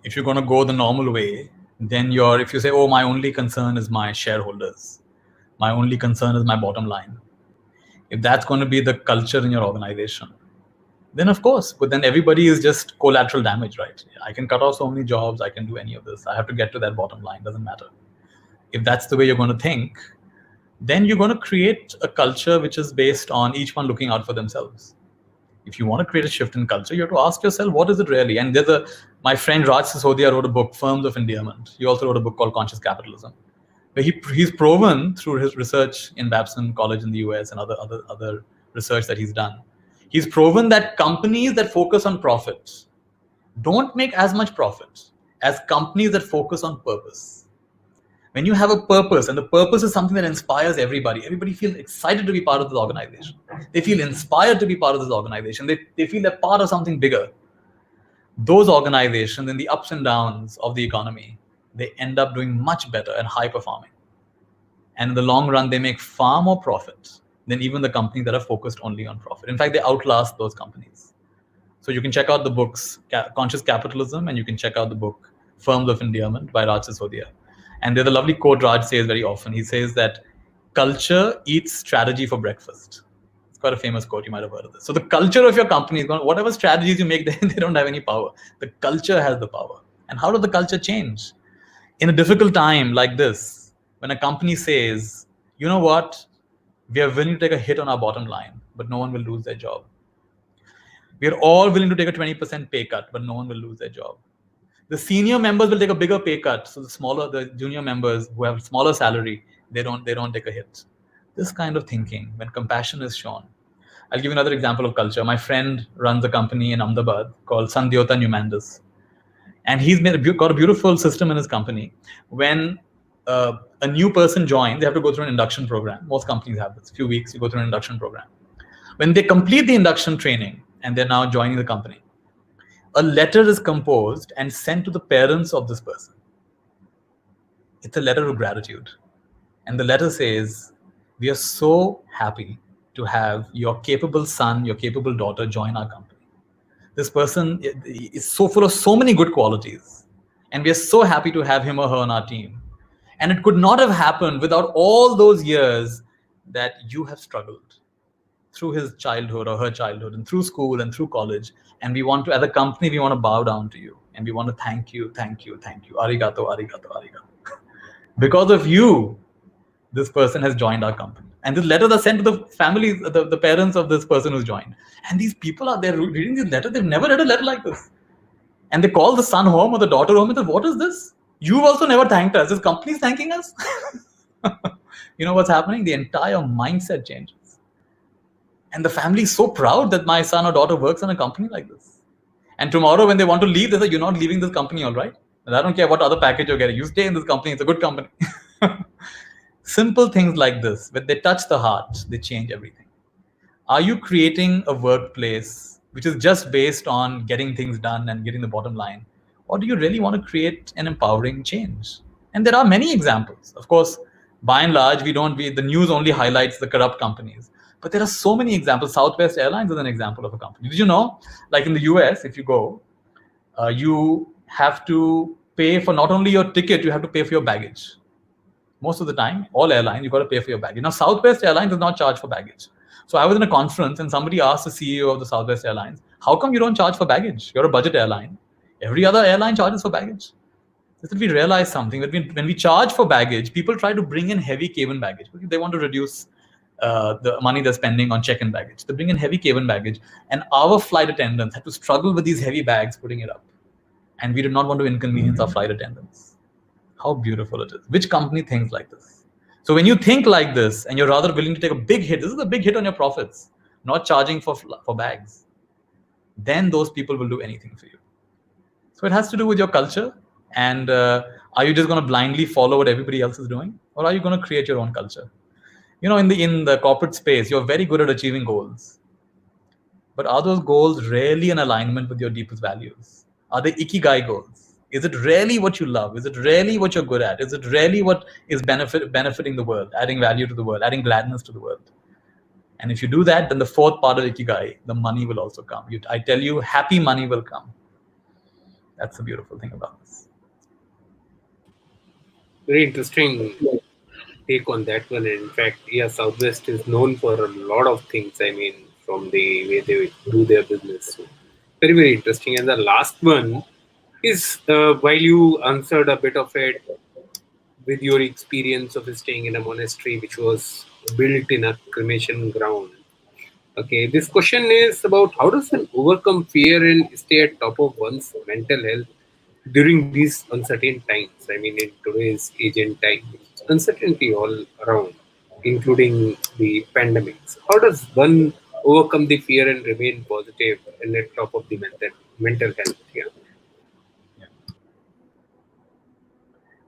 if you're going to go the normal way, then if you say, oh, my only concern is my shareholders, my only concern is my bottom line. If that's going to be the culture in your organization, then of course, but then everybody is just collateral damage, right? I can cut off so many jobs, I can do any of this. I have to get to that bottom line, doesn't matter. If that's the way you're going to think, then you're going to create a culture which is based on each one looking out for themselves. If you want to create a shift in culture, you have to ask yourself, what is it really? And my friend Raj Sisodia wrote a book, Firms of Endearment. He also wrote a book called Conscious Capitalism, where he's proven through his research in Babson College in the US and other research that he's done. He's proven that companies that focus on profit don't make as much profit as companies that focus on purpose. When you have a purpose, and the purpose is something that inspires everybody feels excited to be part of this organization. They feel inspired to be part of this organization. They feel they're part of something bigger. Those organizations, in the ups and downs of the economy, they end up doing much better and high performing. And in the long run, they make far more profit than even the companies that are focused only on profit. In fact, they outlast those companies. So you can check out the books, Conscious Capitalism, and you can check out the book, Firms of Endearment by Raj Sisodia. And there's a lovely quote Raj says very often. He says that culture eats strategy for breakfast. It's quite a famous quote. You might have heard of this. So the culture of your company is going, whatever strategies you make, they don't have any power. The culture has the power. And how does the culture change? In a difficult time like this, when a company says, you know what, we are willing to take a hit on our bottom line, but no one will lose their job. We are all willing to take a 20% pay cut, but no one will lose their job. The senior members will take a bigger pay cut. So the junior members who have smaller salary, they don't take a hit. This kind of thinking, when compassion is shown. I'll give you another example of culture. My friend runs a company in Ahmedabad called Sandyota Numandis. And he's got a beautiful system in his company. When a new person joins, they have to go through an induction program. Most companies have this. A few weeks, you go through an induction program. When they complete the induction training and they're now joining the company, a letter is composed and sent to the parents of this person. It's a letter of gratitude. And the letter says, we are so happy to have your capable son, your capable daughter join our company. This person is so full of so many good qualities. And we are so happy to have him or her on our team. And it could not have happened without all those years that you have struggled through his childhood or her childhood and through school and through college. And we want to, as a company, we want to bow down to you and we want to thank you, thank you, thank you. Arigato, arigato, arigato. Because of you, this person has joined our company. And these letters are sent to the families, the parents of this person who's joined. And these people are there reading these letters. They've never read a letter like this. And they call the son home or the daughter home and say, what is this? You've also never thanked us. This company is thanking us? You know what's happening? The entire mindset changes. And the family is so proud that my son or daughter works in a company like this. And tomorrow when they want to leave, they say, you're not leaving this company, all right? And I don't care what other package you're getting. You stay in this company. It's a good company. Simple things like this, when they touch the heart, they change everything. Are you creating a workplace which is just based on getting things done and getting the bottom line? Or do you really want to create an empowering change? And there are many examples. Of course, by and large, the news only highlights the corrupt companies. But there are so many examples. Southwest Airlines is an example of a company. Did you know, like in the US, if you go, you have to pay for not only your ticket, you have to pay for your baggage. Most of the time, all airlines, you've got to pay for your baggage. Now, Southwest Airlines does not charge for baggage. So I was in a conference and somebody asked the CEO of the Southwest Airlines, how come you don't charge for baggage? You're a budget airline. Every other airline charges for baggage. This is we realize something, that when we charge for baggage, people try to bring in heavy cabin baggage because they want to reduce the money they're spending on check-in baggage. They bring in heavy cabin baggage, and our flight attendants had to struggle with these heavy bags putting it up. And we did not want to inconvenience our flight attendants. How beautiful it is. Which company thinks like this? So when you think like this and you're rather willing to take a big hit, this is a big hit on your profits, not charging for bags, then those people will do anything for you. So it has to do with your culture. And are you just going to blindly follow what everybody else is doing? Or are you going to create your own culture? You know, in the corporate space, you're very good at achieving goals. But are those goals really in alignment with your deepest values? Are they ikigai goals? Is it really what you love? Is it really what you're good at? Is it really what is benefiting the world, adding value to the world, adding gladness to the world? And if you do that, then the fourth part of ikigai, the money will also come. I tell you, happy money will come. That's the beautiful thing about this. Very interesting take on that one. In fact, yeah, Southwest is known for a lot of things. I mean, from the way they do their business. So, very, very interesting. And the last one is while you answered a bit of it with your experience of staying in a monastery which was built in a cremation ground. Okay, this question is about how does one overcome fear and stay at top of one's mental health during these uncertain times. I mean, in today's age and time, uncertainty all around, including the pandemics. How does one overcome the fear and remain positive and at top of the mental health? Yeah.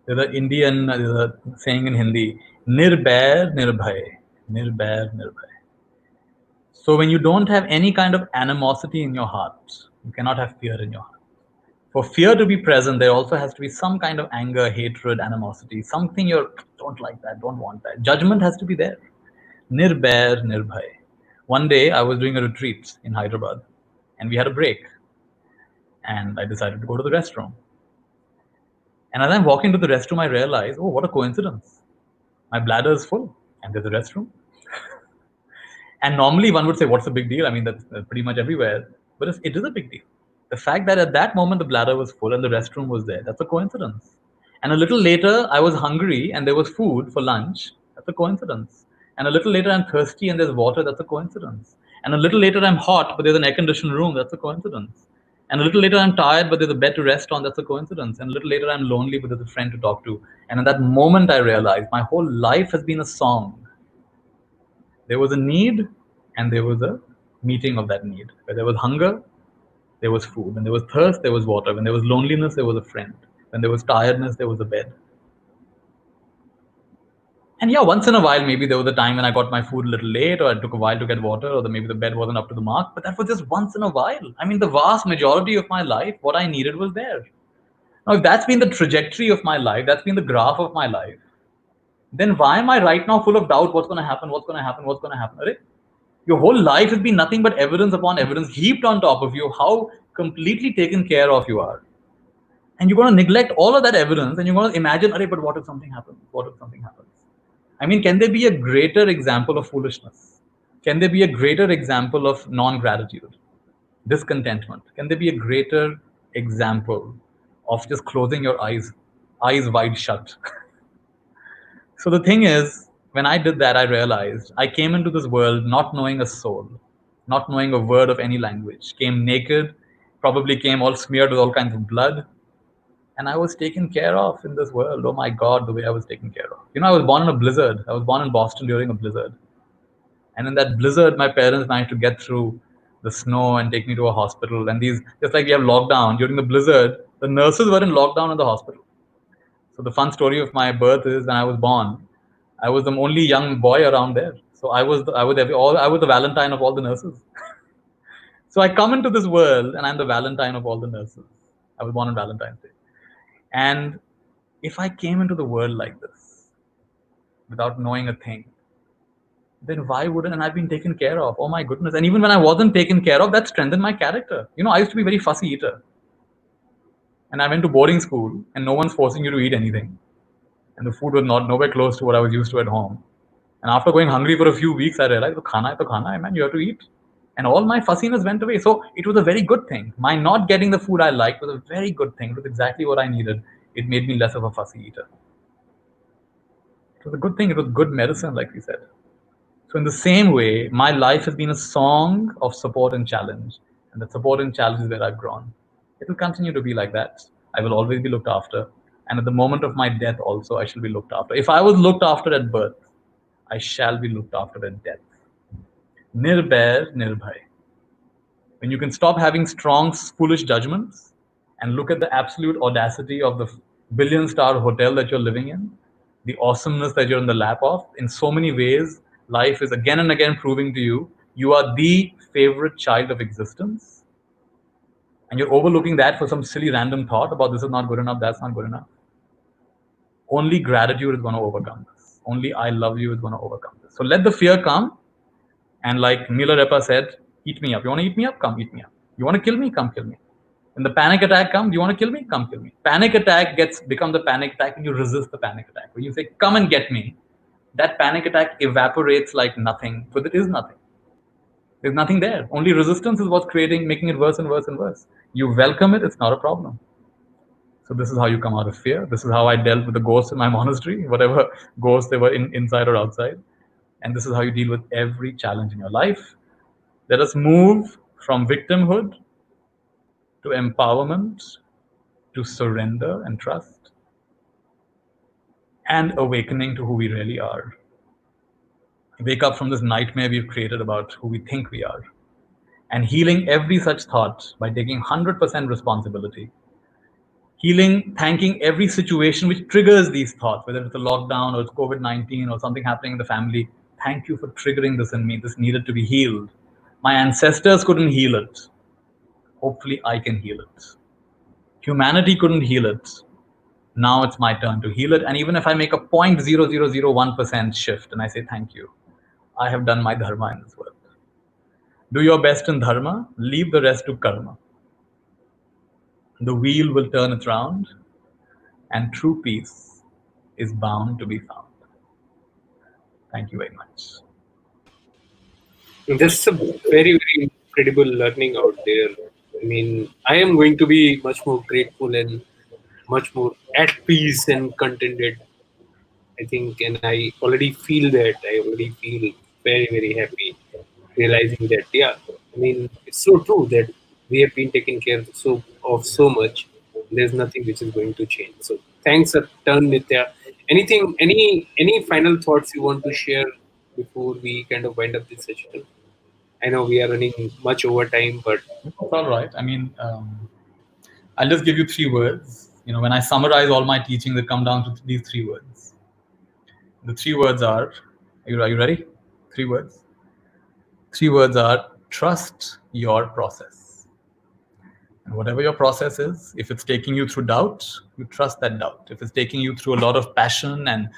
There's a saying in Hindi, Nirbair Nirbhay. Nirbair Nirbhay. So when you don't have any kind of animosity in your heart, you cannot have fear in your heart. For fear to be present, there also has to be some kind of anger, hatred, animosity, something you don't like that, don't want that. Judgment has to be there. Nirbair Nirbhay. One day I was doing a retreat in Hyderabad and we had a break. And I decided to go to the restroom. And as I'm walking to the restroom, I realized, oh, what a coincidence. My bladder is full and there's a restroom. And normally one would say, what's the big deal? I mean, that's pretty much everywhere. But it is a big deal. The fact that at that moment the bladder was full and the restroom was there, that's a coincidence. And a little later, I was hungry and there was food for lunch. That's a coincidence. And a little later, I'm thirsty and there's water. That's a coincidence. And a little later, I'm hot, but there's an air-conditioned room. That's a coincidence. And a little later, I'm tired, but there's a bed to rest on. That's a coincidence. And a little later, I'm lonely, but there's a friend to talk to. And in that moment, I realized my whole life has been a song. There was a need, and there was a meeting of that need. Where there was hunger, there was food. When there was thirst, there was water. When there was loneliness, there was a friend. When there was tiredness, there was a bed. And yeah, once in a while, maybe there was a time when I got my food a little late, or it took a while to get water, or maybe the bed wasn't up to the mark, but that was just once in a while. I mean, the vast majority of my life, what I needed was there. Now, if that's been the trajectory of my life, that's been the graph of my life, then why am I right now full of doubt? What's going to happen? What's going to happen? What's going to happen? Right? Your whole life has been nothing but evidence upon evidence heaped on top of you, how completely taken care of you are. And you're going to neglect all of that evidence and you're going to imagine, but what if something happens? What if something happens? I mean, can there be a greater example of foolishness? Can there be a greater example of non-gratitude, discontentment? Can there be a greater example of just closing your eyes wide shut? So the thing is, when I did that, I realized I came into this world not knowing a soul, not knowing a word of any language, came naked, probably came all smeared with all kinds of blood, and I was taken care of in this world. Oh my God, the way I was taken care of. I was born in a blizzard. I was born in Boston during a blizzard. And in that blizzard, my parents managed to get through the snow and take me to a hospital. And just like we have lockdown, during the blizzard, the nurses were in lockdown in the hospital. So the fun story of my birth is when I was born, I was the only young boy around there. So I was the Valentine of all the nurses. So I come into this world and I'm the Valentine of all the nurses. I was born on Valentine's Day. And if I came into the world like this, without knowing a thing, then why wouldn't, and I've been taken care of? Oh my goodness. And even when I wasn't taken care of, that strengthened my character. I used to be a very fussy eater. And I went to boarding school and no one's forcing you to eat anything. And the food was nowhere close to what I was used to at home. And after going hungry for a few weeks, I realized, khana hai to khana hai, man, you have to eat. And all my fussiness went away. So it was a very good thing. My not getting the food I liked was a very good thing. It was exactly what I needed. It made me less of a fussy eater. It was a good thing. It was good medicine, like we said. So in the same way, my life has been a song of support and challenge. And the support and challenge is where I've grown. It will continue to be like that. I will always be looked after. And at the moment of my death also, I shall be looked after. If I was looked after at birth, I shall be looked after at death. Nirbhair, nirbhay. When you can stop having strong, foolish judgments and look at the absolute audacity of the billion-star hotel that you're living in, the awesomeness that you're in the lap of, in so many ways, life is again and again proving to you, you are the favorite child of existence. And you're overlooking that for some silly random thought about this is not good enough, that's not good enough. Only gratitude is going to overcome this. Only I love you is going to overcome this. So let the fear come. And like Mila Repa said, eat me up. You want to eat me up? Come eat me up. You want to kill me? Come kill me. When the panic attack comes, you want to kill me? Come kill me. Panic attack become the panic attack and you resist the panic attack. When you say, come and get me, that panic attack evaporates like nothing, because it is nothing. There's nothing there. Only resistance is what's making it worse and worse and worse. You welcome it, it's not a problem. So this is how you come out of fear. This is how I dealt with the ghosts in my monastery, whatever ghosts they were inside or outside. And this is how you deal with every challenge in your life. Let us move from victimhood to empowerment, to surrender and trust, and awakening to who we really are. Wake up from this nightmare we've created about who we think we are, and healing every such thought by taking 100% responsibility. Healing, thanking every situation which triggers these thoughts, whether it's a lockdown or it's COVID-19 or something happening in the family. Thank you for triggering this in me. This needed to be healed. My ancestors couldn't heal it. Hopefully I can heal it. Humanity couldn't heal it. Now it's my turn to heal it. And even if I make a 0.0001% shift and I say thank you, I have done my dharma in this world. Do your best in dharma, leave the rest to karma. The wheel will turn it round, and true peace is bound to be found. Thank you very much. That's a very, very incredible learning out there. I mean, I am going to be much more grateful and much more at peace and contented, I think, and I already feel that. I already feel very, very happy realizing that. Yeah, I mean, it's so true that we have been taken care of so much. There's nothing which is going to change. So thanks a ton, Nithya. Any final thoughts you want to share before we kind of wind up this session? I know we are running much over time, but It's all right. I mean, I'll just give you 3 words. When I summarize all my teaching, they come down to these 3 words. The 3 words are you ready? 3 words. 3 words are trust your process. And whatever your process is, if it's taking you through doubt, you trust that doubt. If it's taking you through a lot of passion and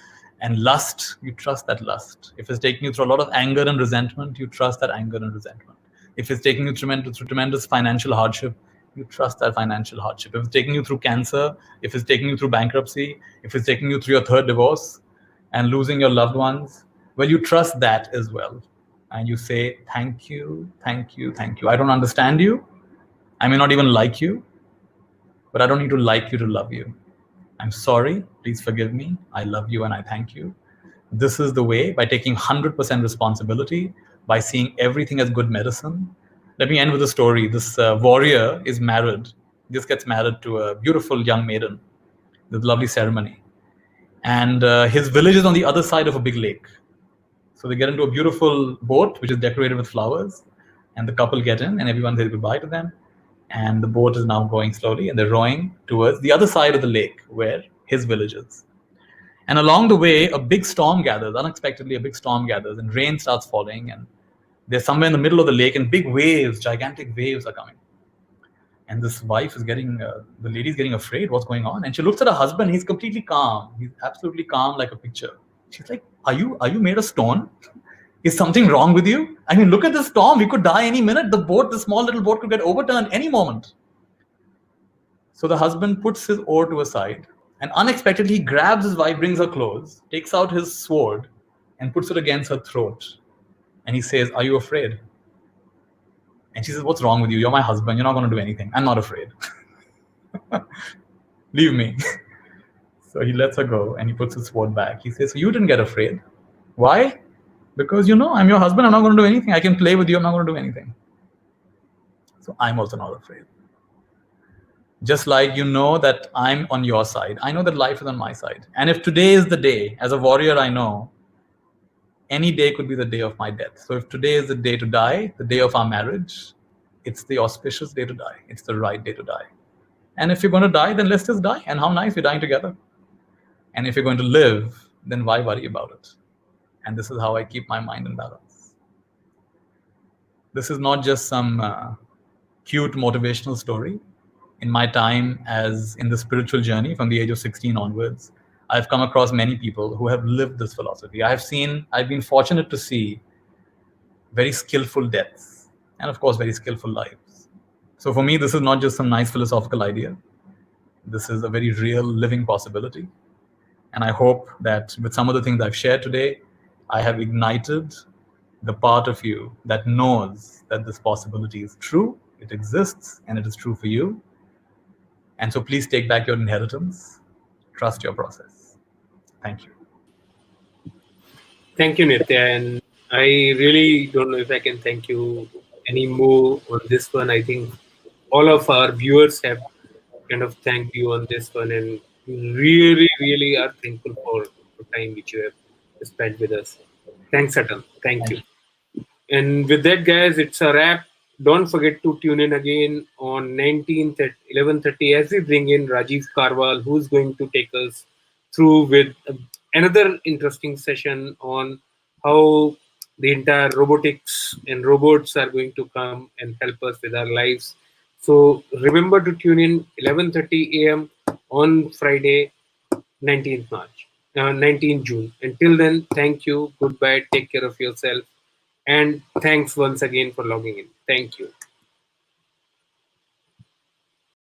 lust, you trust that lust. If it's taking you through a lot of anger and resentment, you trust that anger and resentment. If it's taking you through tremendous financial hardship, you trust that financial hardship. If it's taking you through cancer, if it's taking you through bankruptcy, if it's taking you through your third divorce and losing your loved ones, well, you trust that as well. And you say, thank you, thank you, thank you. I don't understand you. I may not even like you, but I don't need to like you to love you. I'm sorry. Please forgive me. I love you and I thank you. This is the way, by taking 100% responsibility, by seeing everything as good medicine. Let me end with a story. This warrior is married. Just gets married to a beautiful young maiden. This lovely ceremony. And his village is on the other side of a big lake. So they get into a beautiful boat, which is decorated with flowers. And the couple get in and everyone says goodbye to them. And the boat is now going slowly and they're rowing towards the other side of the lake where his village is. And along the way, a big storm gathers. Unexpectedly, a big storm gathers and rain starts falling. And they're somewhere in the middle of the lake and big waves, gigantic waves are coming. And this wife is the lady's getting afraid. What's going on? And she looks at her husband. He's completely calm. He's absolutely calm like a picture. She's like, are you made of stone? Is something wrong with you? I mean, look at this storm. We could die any minute. The small little boat could get overturned any moment. So the husband puts his oar to a side and unexpectedly he grabs his wife, brings her close, takes out his sword and puts it against her throat. And he says, are you afraid? And she says, what's wrong with you? You're my husband. You're not going to do anything. I'm not afraid. Leave me. So he lets her go and he puts his sword back. He says, so you didn't get afraid. Why? Because I'm your husband. I'm not going to do anything. I can play with you. I'm not going to do anything. So I'm also not afraid. Just like you know that I'm on your side. I know that life is on my side. And if today is the day, as a warrior, I know any day could be the day of my death. So if today is the day to die, the day of our marriage, it's the auspicious day to die. It's the right day to die. And if you're going to die, then let's just die. And how nice we're dying together. And if you're going to live, then why worry about it? And this is how I keep my mind in balance. This is not just some cute motivational story. In my time as in the spiritual journey from the age of 16 onwards, I've come across many people who have lived this philosophy. I've been fortunate to see very skillful deaths and of course very skillful lives. So for me, this is not just some nice philosophical idea. This is a very real living possibility. And I hope that with some of the things I've shared today, I have ignited the part of you that knows that this possibility is true, it exists, and it is true for you. And so please take back your inheritance. Trust your process. Thank you. Thank you, Nithya. And I really don't know if I can thank you any more on this one. I think all of our viewers have kind of thanked you on this one, and really, really are thankful for the time which you have spent with us. Thanks, Satan. Thank you. And with that, guys, it's a wrap. Don't forget to tune in again on 19th at 11:30 as we bring in Rajiv Karwal, who's going to take us through with another interesting session on how the entire robotics and robots are going to come and help us with our lives. So remember to tune in 11:30 a.m. on Friday, 19th June. Until then, thank you. Goodbye. Take care of yourself. And thanks once again for logging in. Thank you.